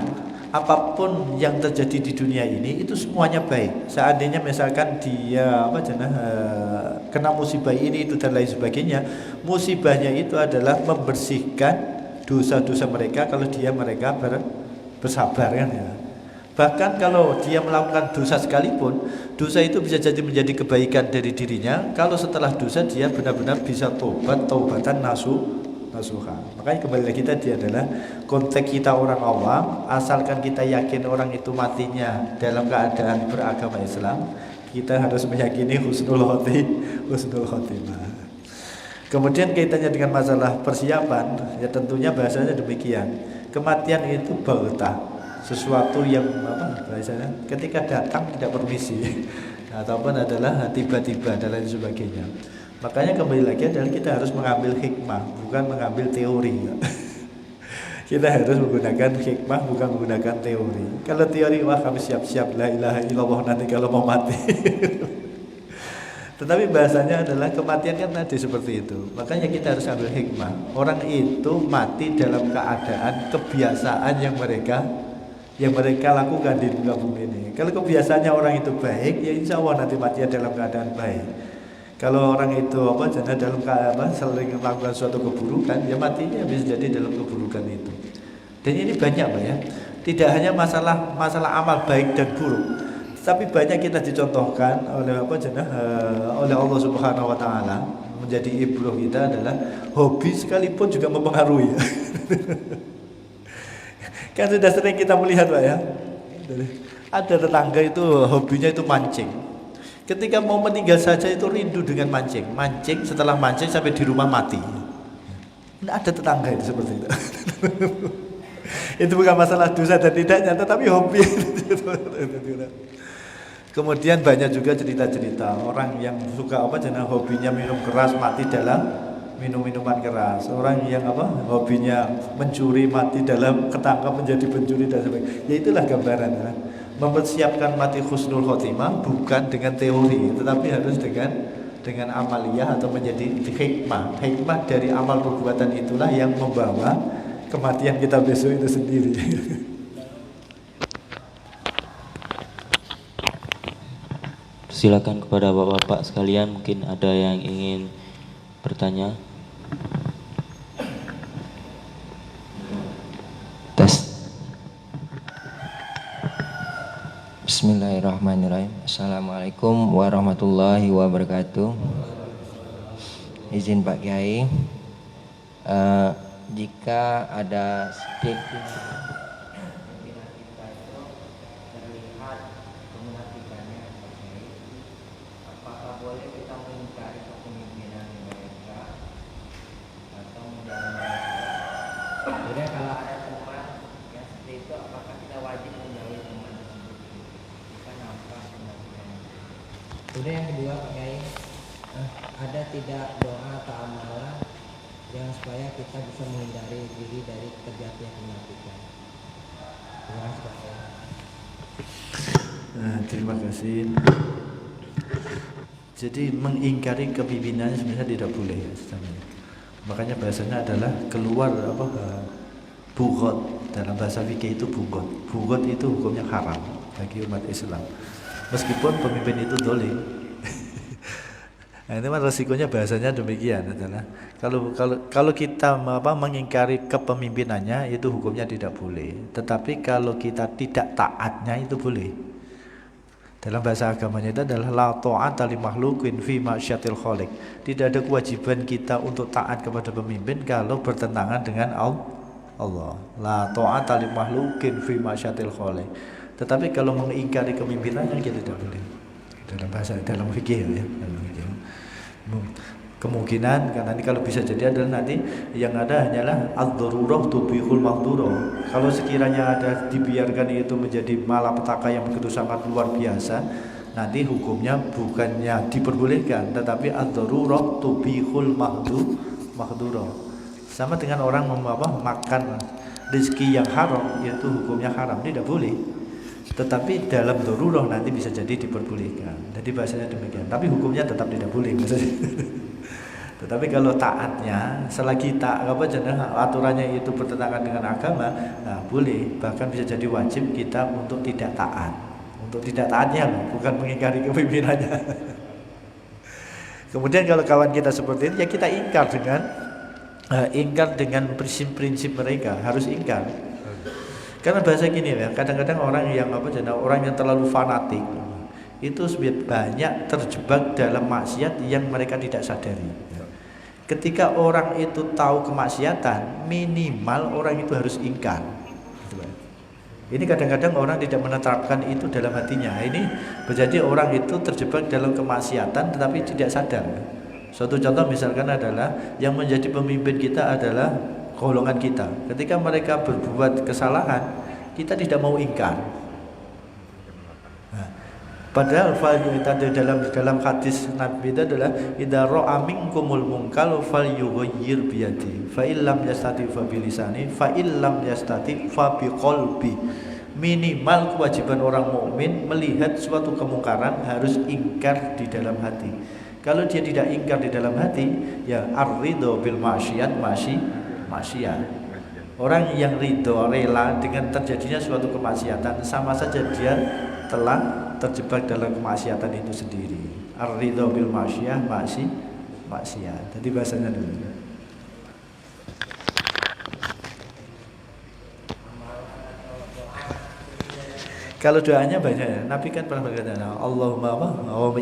apapun yang terjadi di dunia ini itu semuanya baik. Seandainya misalkan dia kena musibah ini itu dan lain sebagainya, musibahnya itu adalah membersihkan dosa-dosa mereka kalau mereka bersabar kan ya. Bahkan kalau dia melakukan dosa sekalipun, dosa itu bisa jadi menjadi kebaikan dari dirinya kalau setelah dosa dia benar-benar bisa taubatan nasuha. Makanya kembali lagi tadi adalah konteks kita orang awam, asalkan kita yakin orang itu matinya dalam keadaan beragama Islam, kita harus meyakini husnul khotimah. Kemudian kaitannya dengan masalah persiapan, ya tentunya bahasanya demikian. Kematian itu baghtah, sesuatu yang bahasanya ketika datang tidak permisi ataupun adalah tiba-tiba dan lain sebagainya. Makanya kembali lagi adalah kita harus mengambil hikmah, bukan mengambil teori. Kita harus menggunakan hikmah, bukan menggunakan teori. Kalau teori, wah kami siap-siap la ilaha illallah nanti kalau mau mati. Tetapi bahasanya adalah kematian kan tadi seperti itu. Makanya kita harus ambil hikmah. Orang itu mati dalam keadaan kebiasaan yang mereka lakukan di muka bumi ini. Kalau kebiasaannya orang itu baik, ya insya Allah nanti matinya dalam keadaan baik. Kalau orang itu dalam keadaan sering melakukan suatu keburukan, ya matinya bisa jadi dalam keburukan itu. Dan ini banyak Pak ya. Tidak hanya masalah amal baik dan buruk, tapi banyak kita dicontohkan oleh oleh Allah Subhanahu wa taala menjadi ibrah kita adalah hobi sekalipun juga mempengaruhi. Kan sudah sering kita melihat Pak ya. Ada tetangga itu hobinya itu mancing. Ketika mau meninggal saja itu rindu dengan mancing. Mancing setelah mancing sampai di rumah mati. Nah, ada tetangga itu seperti itu. Itu bukan masalah dosa dan tidaknya, tetapi hobi. Kemudian banyak juga cerita-cerita orang yang suka hobinya minum keras mati dalam minum-minuman keras. Orang yang hobinya mencuri mati dalam ketangkap menjadi pencuri dan sebagainya. Ya itulah gambaran kan. Mempersiapkan mati husnul khotimah bukan dengan teori, tetapi harus dengan amaliyah atau menjadi hikmah. Hikmah dari amal perbuatan itulah yang membawa kematian kita besok itu sendiri. Silakan kepada bapak-bapak sekalian, mungkin ada yang ingin bertanya. Tes. Bismillahirrahmanirrahim. Assalamualaikum warahmatullahi wabarakatuh. Izin Pak Kiai, jika ada sedikit boleh kita mengingkari kepemimpinan mereka atau menjalankan. Kemudian kalau ada teman yang seperti itu, apakah kita wajib menjauhi teman tersebut? Kita nampak penampilannya. Kemudian yang kedua Pak Kiai, ada tidak doa atau amalan yang supaya kita bisa menghindari diri dari terjadinya kemunafikan? Terima kasih Pak Kiai. Terima kasih. Jadi mengingkari kepemimpinannya sebenarnya tidak boleh ya, makanya bahasanya adalah keluar bughad. Dalam bahasa fikih itu bughad. Bughad itu hukumnya haram bagi umat Islam. Meskipun pemimpin itu dolim. Nah, ini resikonya bahasanya demikian adalah kalau kita mengingkari kepemimpinannya itu hukumnya tidak boleh. Tetapi kalau kita tidak taatnya itu boleh. Dalam bahasa agamanya itu adalah la ta'ata li makhluqin fi ma'syatil khaliq. Tidak ada kewajiban kita untuk taat kepada pemimpin kalau bertentangan dengan Allah. La ta'ata li makhluqin fi ma'syatil khaliq. Tetapi kalau mengingkari kepemimpinannya kita tidak boleh. Dalam fikih ya, dalam fikih. Kemungkinan karena nanti kalau bisa jadi adalah nanti yang ada hanyalah ad-darurah tubihul mahdurah. Kalau sekiranya ada dibiarkan itu menjadi malapetaka yang begitu sangat luar biasa, nanti hukumnya bukannya diperbolehkan, tetapi ad-darurah tubihul mahdurah. Sama dengan orang makan rezeki yang haram, yaitu hukumnya haram, tidak boleh. Tetapi dalam darurah nanti bisa jadi diperbolehkan. Jadi bahasanya demikian. Tapi hukumnya tetap tidak boleh maksudnya. Tetapi kalau taatnya, selagi aturannya itu bertentangan dengan agama, nah boleh, bahkan bisa jadi wajib kita untuk tidak taat. Untuk tidak taatnya loh, bukan mengingkari kepemimpinannya. Kemudian kalau kawan kita seperti itu, ya kita ingkar dengan prinsip-prinsip mereka, harus ingkar. Karena bahasa gini ya, kadang-kadang orang yang terlalu fanatik itu banyak terjebak dalam maksiat yang mereka tidak sadari. Ketika orang itu tahu kemaksiatan, minimal orang itu harus ingkar. Ini kadang-kadang orang tidak menetapkan itu dalam hatinya. Ini menjadi orang itu terjebak dalam kemaksiatan tetapi tidak sadar. Suatu contoh misalkan adalah yang menjadi pemimpin kita adalah golongan kita. Ketika mereka berbuat kesalahan, kita tidak mau ingkar. Padahal dalam hadis Nabi itu adalah idza ra'a minkumul munkar falyughayyir biyadi fa illam yastati fa bilisani fa illam yastati fa biqalbi. Minimal kewajiban orang mukmin melihat suatu kemungkaran harus ingkar di dalam hati. Kalau dia tidak ingkar di dalam hati, ya ar-ridho bil maksiat maksiat. Orang yang ridho rela dengan terjadinya suatu kemaksiatan sama saja dia telah terjebak dalam kemaksiatan itu sendiri. Ar-ridho bil maksiat maksiat. Jadi bahasanya dulu. Kalau doanya banyak ya. Nabi kan pernah berkata, Allahumma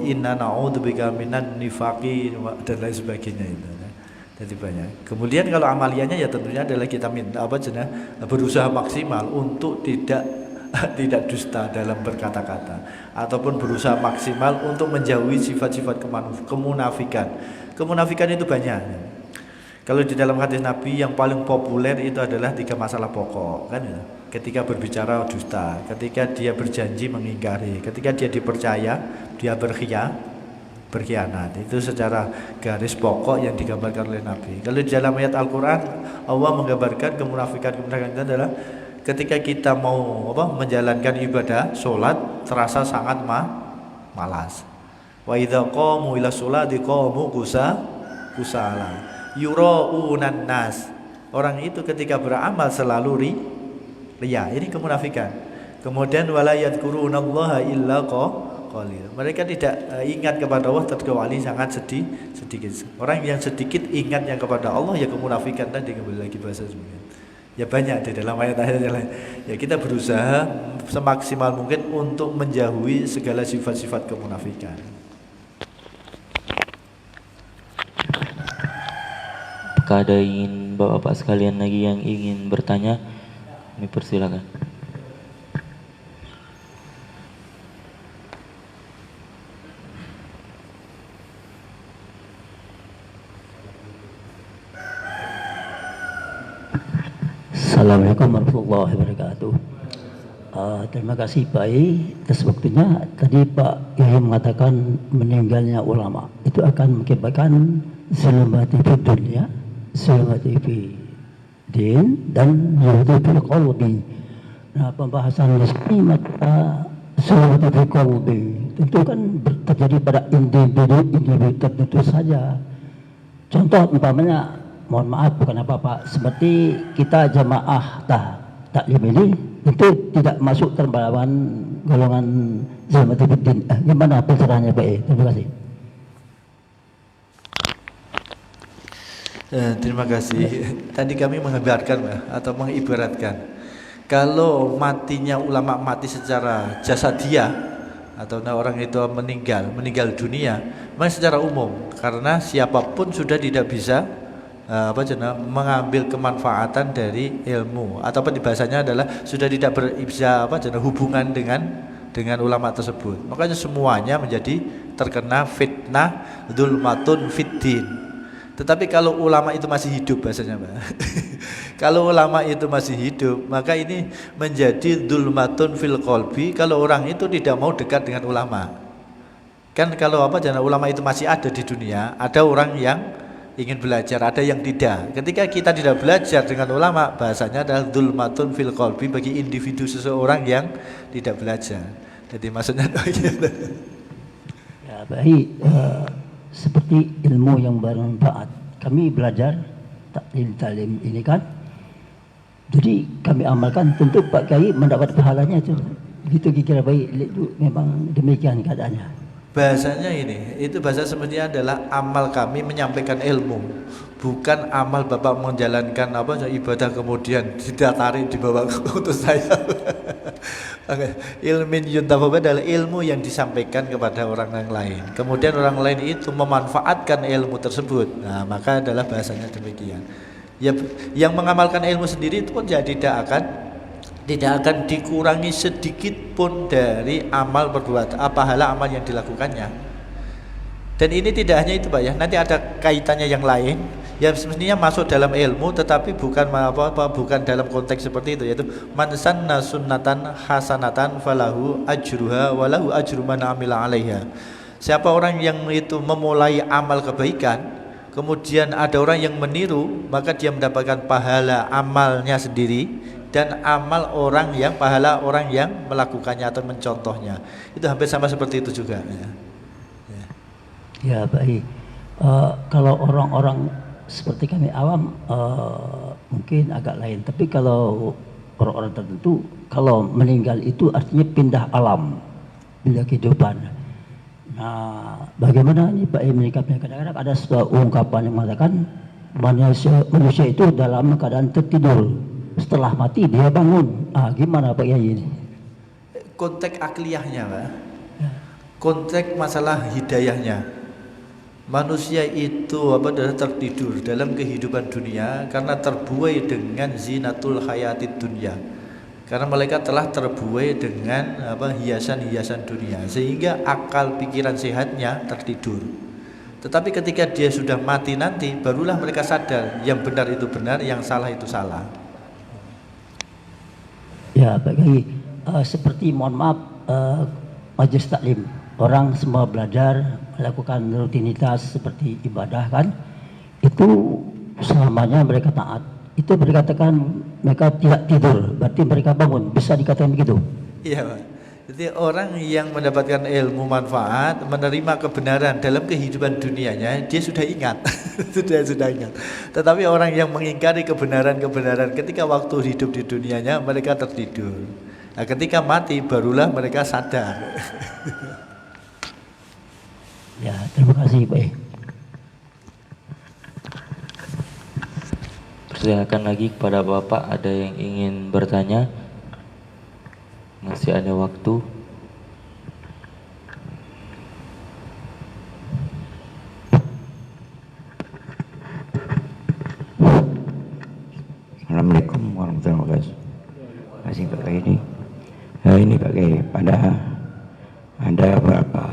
inna na'udzubika minan nifaqi dan lain sebagainya itu. Jadi banyak. Kemudian kalau amaliannya ya tentunya adalah kita minta berusaha maksimal untuk tidak dusta dalam berkata-kata ataupun berusaha maksimal untuk menjauhi sifat-sifat kemunafikan. Kemunafikan itu banyak. Kalau di dalam hadis Nabi yang paling populer itu adalah 3 masalah pokok kan ya. Ketika berbicara dusta, ketika dia berjanji mengingkari, ketika dia dipercaya dia berkhianat. Itu secara garis pokok yang digambarkan oleh Nabi. Kalau di dalam ayat Al-Qur'an Allah menggambarkan kemunafikan itu adalah ketika kita mau menjalankan ibadah sholat terasa sangat malas. Wa idza qamu ila sholati qamu kusala yuraunan nas. Orang itu ketika beramal selalu riya. Ini kemunafikan. Kemudian wala yadhkurunallaha illa qalil. Mereka tidak ingat kepada Allah kecuali sangat sedikit. Orang yang sedikit ingatnya kepada Allah ya kemunafikan tadi, kembali lagi bahasa sebenarnya. Ya banyak di dalam ayat-ayat yang lain. Ya kita berusaha semaksimal mungkin untuk menjauhi segala sifat-sifat kemunafikan. Apakah ada ingin bapak-bapak sekalian lagi yang ingin bertanya? Kami persilakan. Assalamualaikum warahmatullahi wabarakatuh. Terima kasih Pak I atas waktunya. Tadi Pak Yahya mengatakan meninggalnya ulama itu akan mengakibatkan selamati fi dunia, selamati fi din, dan selamati fi qalbi. Nah, pembahasan di sini maka selamati fi qalbi tentu kan terjadi pada individu tertentu saja. Contoh umpamanya, mohon maaf bukan apa-apa, seperti kita jamaah taklim ini itu tidak masuk terbawan golongan Zalmatibuddin. Gimana pencerahannya Pak? Terima kasih. Terima kasih. Tadi kami menggambarkan atau mengibaratkan kalau matinya ulama mati secara jasadiah atau orang itu meninggal dunia, memang secara umum karena siapapun sudah tidak bisa mengambil kemanfaatan dari ilmu, ataupun di bahasanya adalah sudah tidak bisa hubungan dengan ulama tersebut. Makanya semuanya menjadi terkena fitnah dzulmatun fiddin. Tetapi kalau ulama itu masih hidup, bahasanya Pak. Kalau ulama itu masih hidup, maka ini menjadi dzulmatun fil qalbi kalau orang itu tidak mau dekat dengan ulama. Kan kalau ulama itu masih ada di dunia, ada orang yang ingin belajar, ada yang tidak. Ketika kita tidak belajar dengan ulama, bahasanya adalah dzulmatun fil qalbi bagi individu seseorang yang tidak belajar. Jadi maksudnya ya baik, seperti ilmu yang bermanfaat. Kami belajar taklim ini kan, jadi kami amalkan, tentu Pak Kiai mendapat pahalanya itu. Begitu kira baik, itu memang demikian keadaannya. Bahasanya itu bahasa sebenarnya adalah amal kami menyampaikan ilmu, bukan amal Bapak menjalankan ibadah kemudian didatarin dibawa untuk saya. Ilmin yuntafa adalah ilmu yang disampaikan kepada orang yang lain, kemudian orang lain itu memanfaatkan ilmu tersebut. Nah, maka adalah bahasanya demikian. Ya, yang mengamalkan ilmu sendiri itu pun tidak akan dikurangi sedikit pun dari amal perbuatan pahala amal yang dilakukannya. Dan ini tidak hanya itu Pak ya, nanti ada kaitannya yang lain yang semestinya masuk dalam ilmu, tetapi bukan dalam konteks seperti itu, yaitu man sanna sunnatan hasanatan falahu ajruha walahu ajru man amila 'alaiha. Siapa orang yang itu memulai amal kebaikan, kemudian ada orang yang meniru, maka dia mendapatkan pahala amalnya sendiri dan pahala orang yang melakukannya atau mencontohnya. Itu hampir sama seperti itu juga ya baik. Kalau orang-orang seperti kami awam mungkin agak lain, tapi kalau orang-orang tertentu, kalau meninggal itu artinya pindah alam, pindah kehidupan. Nah, bagaimana ini Pak menyikapinya? Kadang-kadang ada sebuah ungkapan yang mengatakan manusia itu dalam keadaan tertidur, setelah mati dia bangun. Gimana Pak Yai ini? Konteks akliyahnya Pak, konteks masalah hidayahnya. Manusia itu adalah tertidur dalam kehidupan dunia karena terbuai dengan zinatul hayatid dunya. Karena mereka telah terbuai dengan hiasan-hiasan dunia, sehingga akal pikiran sehatnya tertidur. Tetapi ketika dia sudah mati nanti, barulah mereka sadar yang benar itu benar, yang salah itu salah. Ya Pak Kiai, seperti mohon maaf, majelis taklim, orang semua belajar melakukan rutinitas seperti ibadah kan, itu selamanya mereka taat. Itu dikatakan mereka tidak tidur, berarti mereka bangun, bisa dikatakan begitu? Iya Pak. Jadi orang yang mendapatkan ilmu manfaat, menerima kebenaran dalam kehidupan dunianya, dia sudah ingat, sudah ingat. Tetapi orang yang mengingkari kebenaran ketika waktu hidup di dunianya, mereka tertidur. Nah, ketika mati barulah mereka sadar. Ya, terima kasih Pak. Persilakan lagi kepada Bapak, ada yang ingin bertanya? Masih ada waktu. Assalamualaikum warahmatullahi wabarakatuh. Terima kasih Pak Kiai ini. Ini Pak Kiai, ada beberapa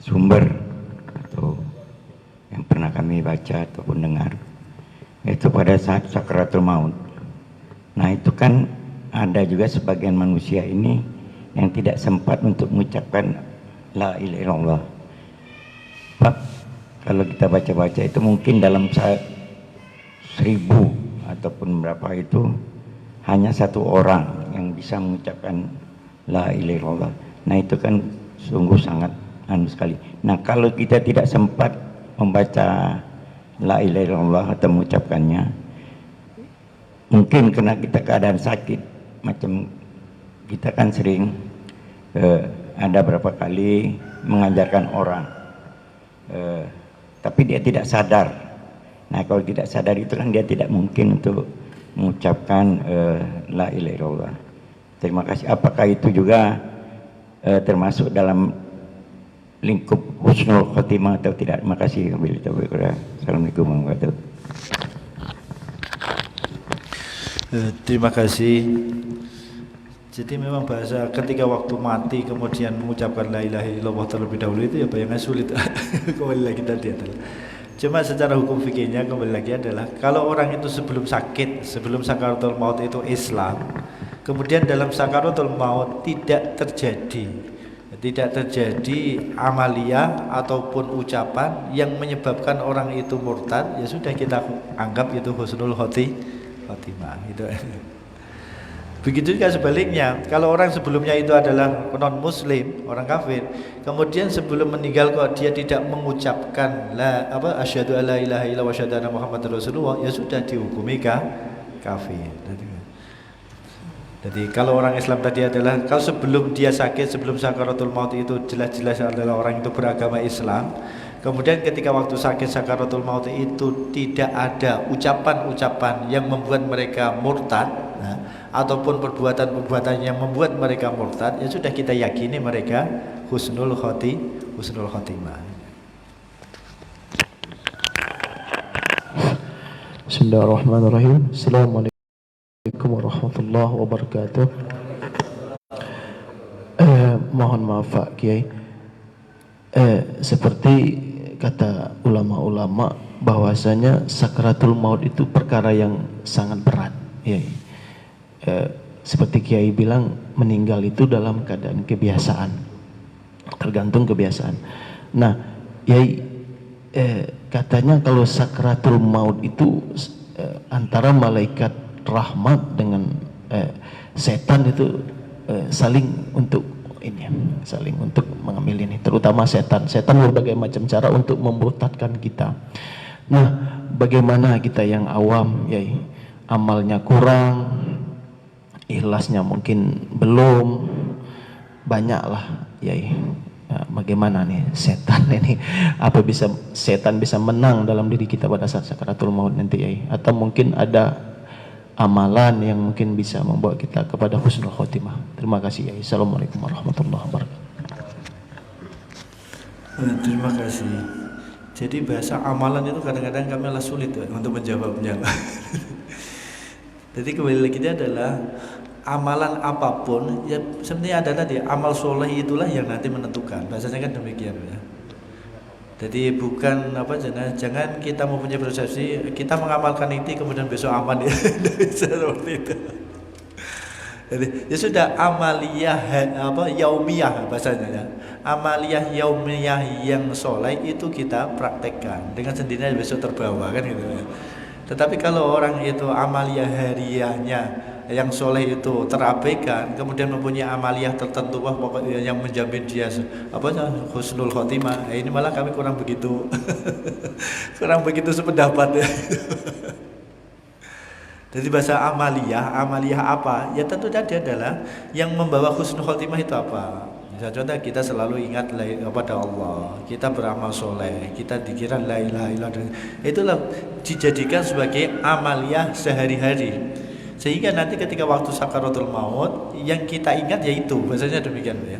sumber atau yang pernah kami baca ataupun dengar, itu pada saat sakaratul maut. Nah itu kan ada juga sebagian manusia ini yang tidak sempat untuk mengucapkan la ilaha illallah. Pak, kalau kita baca-baca itu mungkin dalam 1000 ataupun berapa itu hanya satu orang yang bisa mengucapkan la ilaha illallah. Nah itu kan sungguh sangat sekali. Nah kalau kita tidak sempat membaca la ilaha illallah atau mengucapkannya, mungkin karena kita keadaan sakit, macam kita kan sering ada berapa kali mengajarkan orang, tapi dia tidak sadar. Nah kalau tidak sadar itu kan dia tidak mungkin untuk mengucapkan la ilaha illallah. Terima kasih. Apakah itu juga termasuk dalam lingkup husnul khotimah atau tidak? Terima kasih. Assalamualaikum warahmatullahi wabarakatuh. Terima kasih. Jadi memang bahasa ketika waktu mati kemudian mengucapkan la ilaha illallah terlebih dahulu itu ya bayangan sulit. Kembali lagi tadi adalah. Cuma secara hukum fikihnya kembali lagi adalah kalau orang itu sebelum sakit, sebelum sakaratul maut itu Islam, kemudian dalam sakaratul maut tidak terjadi amalia ataupun ucapan yang menyebabkan orang itu murtad, ya sudah kita anggap itu husnul khotimah itu. Begitu juga sebaliknya, kalau orang sebelumnya itu adalah non muslim, orang kafir, kemudian sebelum meninggal kok dia tidak mengucapkan asyhadu alla ilaha illallah wa asyhadu anna muhammadar rasulullah, ya sudah dihukumi kafir. Jadi kalau orang Islam tadi adalah kalau sebelum dia sakit, sebelum sakaratul maut itu jelas-jelas adalah orang itu beragama Islam. Kemudian ketika waktu sakit sakaratul maut itu tidak ada ucapan-ucapan yang membuat mereka murtad, ataupun perbuatan-perbuatan yang membuat mereka murtad, ya sudah kita yakini mereka husnul khotimah. Bismillahirrahmanirrahim. Assalamualaikum warahmatullahi wabarakatuh. Mohon maaf Pak Kiai, seperti kata ulama-ulama bahwasanya sakaratul maut itu perkara yang sangat berat, ya. Seperti Kiai bilang, meninggal itu dalam keadaan kebiasaan, tergantung kebiasaan. Nah, Yai, katanya kalau sakaratul maut itu antara malaikat rahmat dengan setan itu saling untuk mengambil ini, terutama setan berbagai macam cara untuk memurtadkan kita. Nah, bagaimana kita yang awam, Yai, amalnya kurang, ikhlasnya mungkin belum, banyaklah, Yai. Nah, bagaimana nih setan ini, setan bisa menang dalam diri kita pada saat sakaratul maut nanti, Yai? Atau mungkin ada amalan yang mungkin bisa membawa kita kepada husnul khotimah. Terima kasih, Yai. Assalamualaikum warahmatullahi wabarakatuh. Terima kasih. Jadi bahasa amalan itu kadang-kadang kami malah sulit untuk menjawabnya. Jadi kembali lagi dia adalah amalan apapun, ya sebenarnya ada tadi amal soleh itulah yang nanti menentukan. Bahasanya kan demikian, ya. Jadi bukan jangan kita mempunyai persepsi kita mengamalkan itu kemudian besok aman, ya. Seperti itu. Jadi ya sudah amaliyah yaumiyah bahasanya, ya. Amaliyah yaumiyah yang soleh itu kita praktekkan dengan sendirinya besok terbawa kan gitu, ya. Tetapi kalau orang itu amaliyah hariahnya yang soleh itu terabaikan, kemudian mempunyai amaliyah tertentu, pokoknya yang menjamin dia husnul khotimah, ini malah kami kurang begitu sependapat, ya. Jadi bahasa amaliyah apa? Ya tentu tadi adalah yang membawa husnul khotimah itu apa? Misalnya contoh, kita selalu ingat kepada Allah, kita beramal soleh, kita dikira la ilaha illallah, itulah dijadikan sebagai amaliyah sehari-hari, sehingga nanti ketika waktu sakaratul maut yang kita ingat yaitu, bahasanya demikian, ya.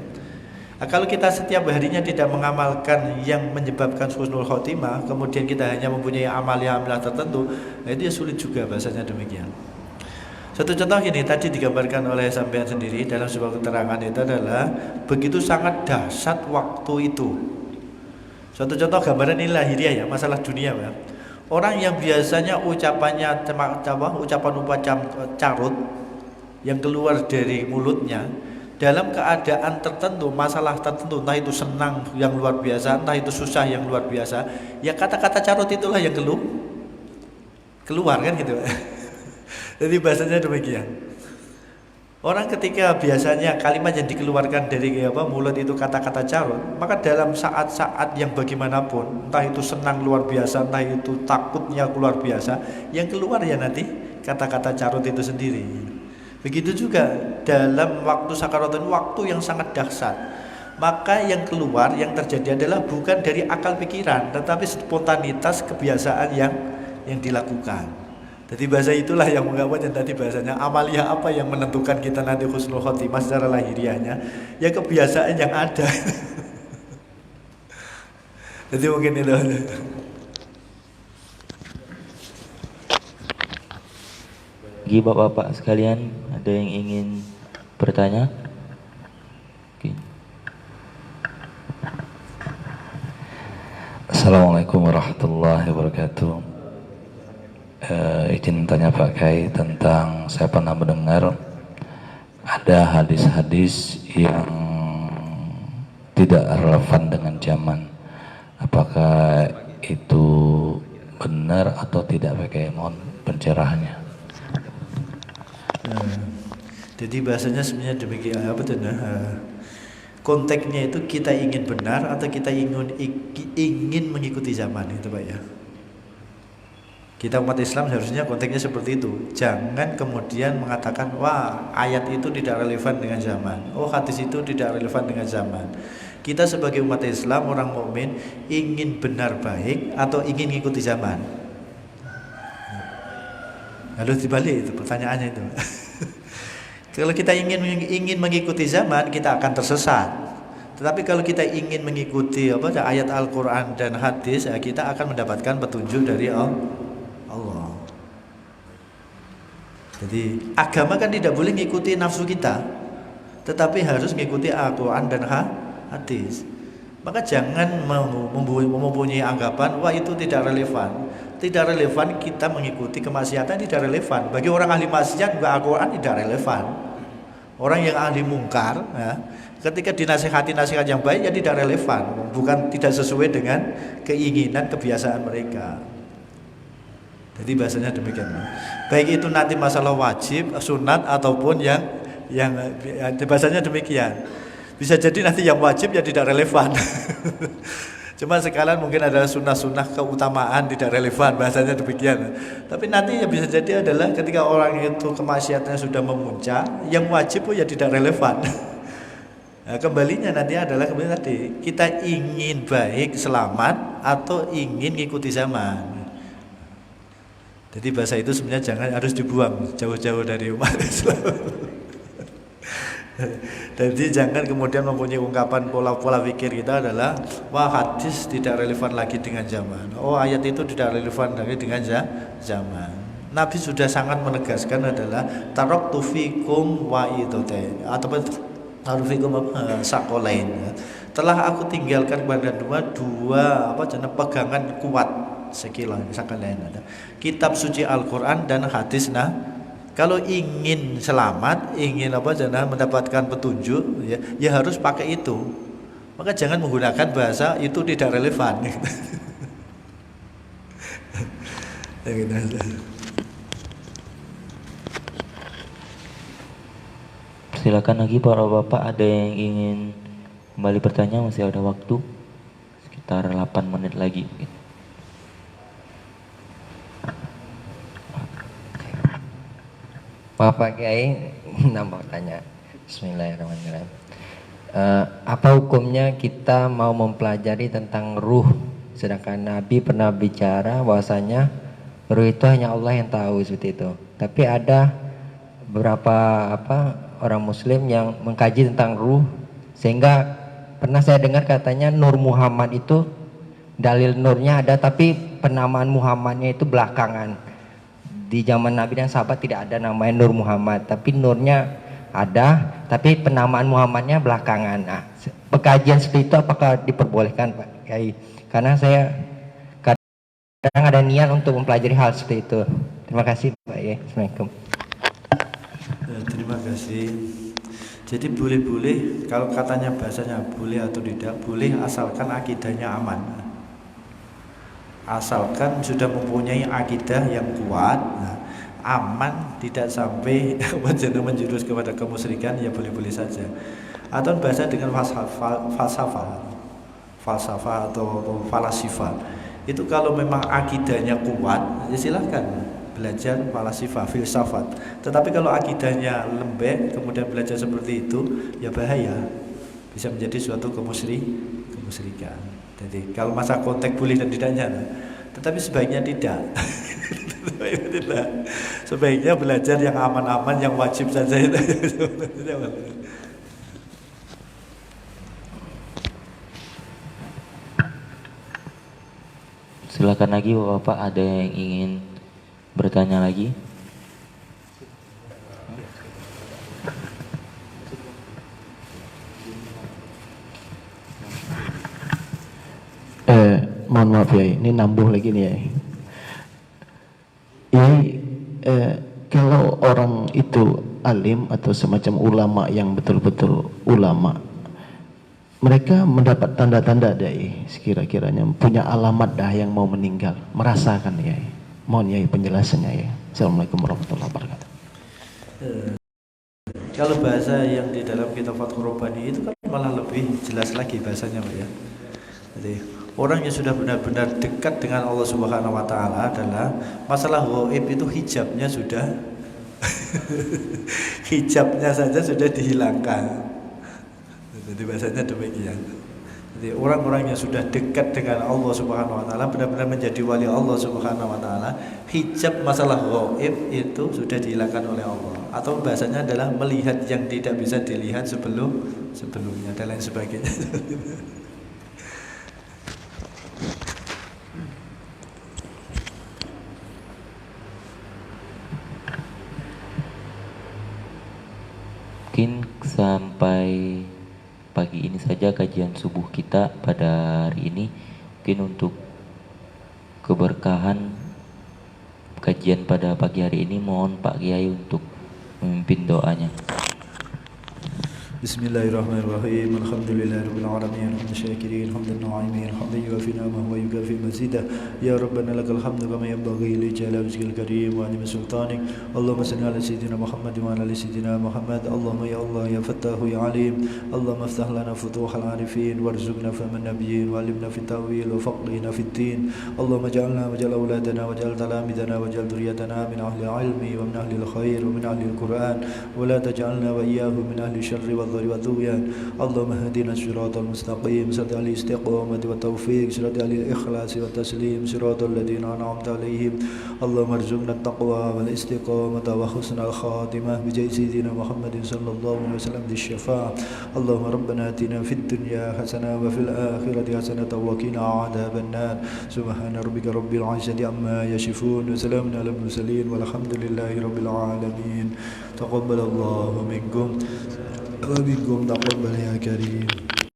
Kalau kita setiap harinya tidak mengamalkan yang menyebabkan husnul khotimah, kemudian kita hanya mempunyai amaliyah tertentu, itu ya sulit juga, bahasanya demikian. Satu contoh ini tadi digambarkan oleh sampean sendiri dalam sebuah keterangan itu adalah begitu sangat dahsyat waktu itu. Suatu contoh gambaran ini lahiriah, ya, masalah dunia, ya. Orang yang biasanya ucapan carut yang keluar dari mulutnya dalam keadaan tertentu, masalah tertentu, entah itu senang yang luar biasa, entah itu susah yang luar biasa, ya kata-kata carut itulah yang keluar kan gitu. Jadi bahasanya demikian. Orang ketika biasanya kalimat yang dikeluarkan dari mulut itu kata-kata carut, maka dalam saat-saat yang bagaimanapun, entah itu senang luar biasa, entah itu takutnya luar biasa, yang keluar ya nanti kata-kata carut itu sendiri. Begitu juga dalam waktu sakaratul, waktu yang sangat dahsyat, maka yang keluar, yang terjadi adalah bukan dari akal pikiran, tetapi spontanitas kebiasaan yang dilakukan. Jadi bahasa itulah yang menggambarkan tadi bahasanya amaliyah apa yang menentukan kita nanti husnul khotimah secara lahiriahnya, ya kebiasaan yang ada. Jadi mungkin itu. Bagi bapak-bapak sekalian, ada yang ingin bertanya? Oke. Assalamualaikum warahmatullahi wabarakatuh. Izin tanya Pak Kiai tentang, saya pernah mendengar ada hadis-hadis yang tidak relevan dengan zaman. Apakah itu benar atau tidak, pakai mohon pencerahannya. Jadi bahasanya sebenarnya demikian, apa tuh? Konteksnya itu kita ingin benar atau kita ingin mengikuti zaman, itu Pak ya. Kita umat Islam harusnya konteksnya seperti itu. Jangan kemudian mengatakan, wah ayat itu tidak relevan dengan zaman, oh hadis itu tidak relevan dengan zaman. Kita sebagai umat Islam, orang mukmin, ingin benar baik atau ingin mengikuti zaman? Harus dibalik itu pertanyaannya itu. Kalau kita ingin mengikuti zaman, kita akan tersesat. Tetapi kalau kita ingin mengikuti ayat Al-Quran dan hadis, ya, kita akan mendapatkan petunjuk dari Allah. Jadi agama kan tidak boleh mengikuti nafsu kita, tetapi harus mengikuti Al-Quran dan hadis. Maka jangan mempunyai anggapan, wah itu tidak relevan. Tidak relevan kita mengikuti kemaksiatan, tidak relevan. Bagi orang ahli maksiat juga Al-Quran tidak relevan. Orang yang ahli mungkar, ya, ketika dinasihati nasihat yang baik, ya tidak relevan, bukan tidak sesuai dengan keinginan kebiasaan mereka. Jadi bahasanya demikian. Baik itu nanti masalah wajib, sunat ataupun yang bahasanya demikian. Bisa jadi nanti yang wajib ya tidak relevan. Cuma sekalian mungkin ada sunnah-sunnah keutamaan tidak relevan, bahasanya demikian. Tapi nanti ya bisa jadi adalah ketika orang itu kemaksiatannya sudah memuncak, yang wajib pun ya tidak relevan. Nah, kembalinya nanti adalah kembali tadi, kita ingin baik, selamat atau ingin ngikuti zaman. Jadi bahasa itu sebenarnya harus dibuang jauh-jauh dari umat Islam. Jadi jangan kemudian mempunyai ungkapan pola pikir kita adalah, wah hadis tidak relevan lagi dengan zaman, oh ayat itu tidak relevan lagi dengan zaman. Nabi sudah sangat menegaskan adalah taraktu fikum wa'idotain ataupun taraktu fikum sakolain. Telah aku tinggalkan kepada dua pegangan kuat sekalian ada kitab suci Al-Quran dan hadis. Kalau ingin selamat, ingin mendapatkan petunjuk, ya harus pakai itu. Maka jangan menggunakan bahasa itu tidak relevan. Silakan lagi para bapak, ada yang ingin kembali bertanya, masih ada waktu sekitar 8 menit lagi. Pak Kiai, nampak tanya. Bismillahirrahmanirrahim. Apa hukumnya kita mau mempelajari tentang ruh, sedangkan Nabi pernah bicara bahwasanya ruh itu hanya Allah yang tahu, seperti itu. Tapi ada beberapa orang Muslim yang mengkaji tentang ruh, sehingga pernah saya dengar katanya Nur Muhammad itu dalil nurnya ada, tapi penamaan Muhammadnya itu belakangan. Di zaman Nabi dan sahabat tidak ada namanya Nur Muhammad, tapi nurnya ada, tapi penamaan Muhammadnya belakangan. Nah, pengkajian seperti itu apakah diperbolehkan Pak Kiai? Karena saya kadang ada niat untuk mempelajari hal seperti itu. Terima kasih Pak Kiai. Assalamualaikum. Terima kasih. Jadi boleh-boleh, kalau katanya bahasanya boleh atau tidak boleh, asalkan akidahnya aman. Asalkan sudah mempunyai akidah yang kuat, aman, tidak sampai menjurus kepada kemusyrikan, ya boleh-boleh saja. Atau bahasa dengan falsafah atau falasifah. Itu kalau memang akidahnya kuat, ya silahkan belajar falasifah, filsafat. Tetapi kalau akidahnya lembek, kemudian belajar seperti itu, ya bahaya, bisa menjadi suatu kemusyrikan. Jadi kalau masa konteks boleh dan tidaknya, tetapi sebaiknya tidak. Sebaiknya belajar yang aman-aman, yang wajib saja. Silakan lagi Bapak, ada yang ingin bertanya lagi? Mohon maaf ya, ini nambuh lagi nih ya. Ini kalau orang itu alim atau semacam ulama yang betul-betul ulama, mereka mendapat tanda-tanda dari sekira-kiranya punya alamat dah yang mau meninggal, merasakan ya. Mohon ya penjelasannya ya. Assalamualaikum warahmatullahi wabarakatuh. Kalau bahasa yang di dalam kitab Fathur Rabbani itu kan malah lebih jelas lagi bahasanya Pak ya. Jadi orang yang sudah benar-benar dekat dengan Allah Subhanahu wa taala adalah masalah gaib itu hijabnya sudah hijabnya saja sudah dihilangkan. Jadi bahasanya demikian. Jadi orang-orang yang sudah dekat dengan Allah Subhanahu wa taala, benar-benar menjadi wali Allah Subhanahu wa taala, hijab masalah gaib itu sudah dihilangkan oleh Allah. Atau bahasanya adalah melihat yang tidak bisa dilihat sebelumnya dan lain sebagainya. Mungkin sampai pagi ini saja kajian subuh kita pada hari ini. Mungkin untuk keberkahan kajian pada pagi hari ini, mohon Pak Kiai untuk memimpin doanya. Bismillahirrahmanirrahim. Alhamdulillahirabbil alamin. Hamdasyakirin, hamdan na'imin, hamdan yuwafi ni'amahu wa yukafi mazidah. Ya Rabbana lakal hamdu kama yanbaghi li jalali wajhikal karim wa 'azimi sultanik. Allahumma shalli ala sayyidina Muhammad wa ala ali sayyidina Muhammad. Allahumma ya Allah ya Fattahu ya Alim. Allahumma iftah lana futuhal arifin warzuqna fahman nabiyyin wa 'allimna fit ta'wil wa faqihna fit din. Allahumma ja'alna wa ja'al auladana wa ja'al talamidana wa ja'al dhurriyyatana min ahli ilmi wa min ahli al-khair wa min ahli al-Qur'an wa la taj'alna wa iyyahum min ahli syarri wa والذويان. اللهم اهدنا الصراط المستقيم صراط الاستقامة والتوفيق صراط الإخلاص والتسليم صراط الذين أنعمت عليهم. اللهم ارزقنا التقوى والاستقامة وحسن الخاتمة بجاه سيدنا محمد صلى الله عليه وسلم بالشفاعة. اللهم ربنا آتنا في الدنيا حسنة وفي الآخرة حسنة وقنا عذاب النار. سبحان ربك رب العزة عما يصفون وسلام على المرسلين والحمد لله رب العالمين. تقبل الله منكم ومنكم تقبل يا كريم.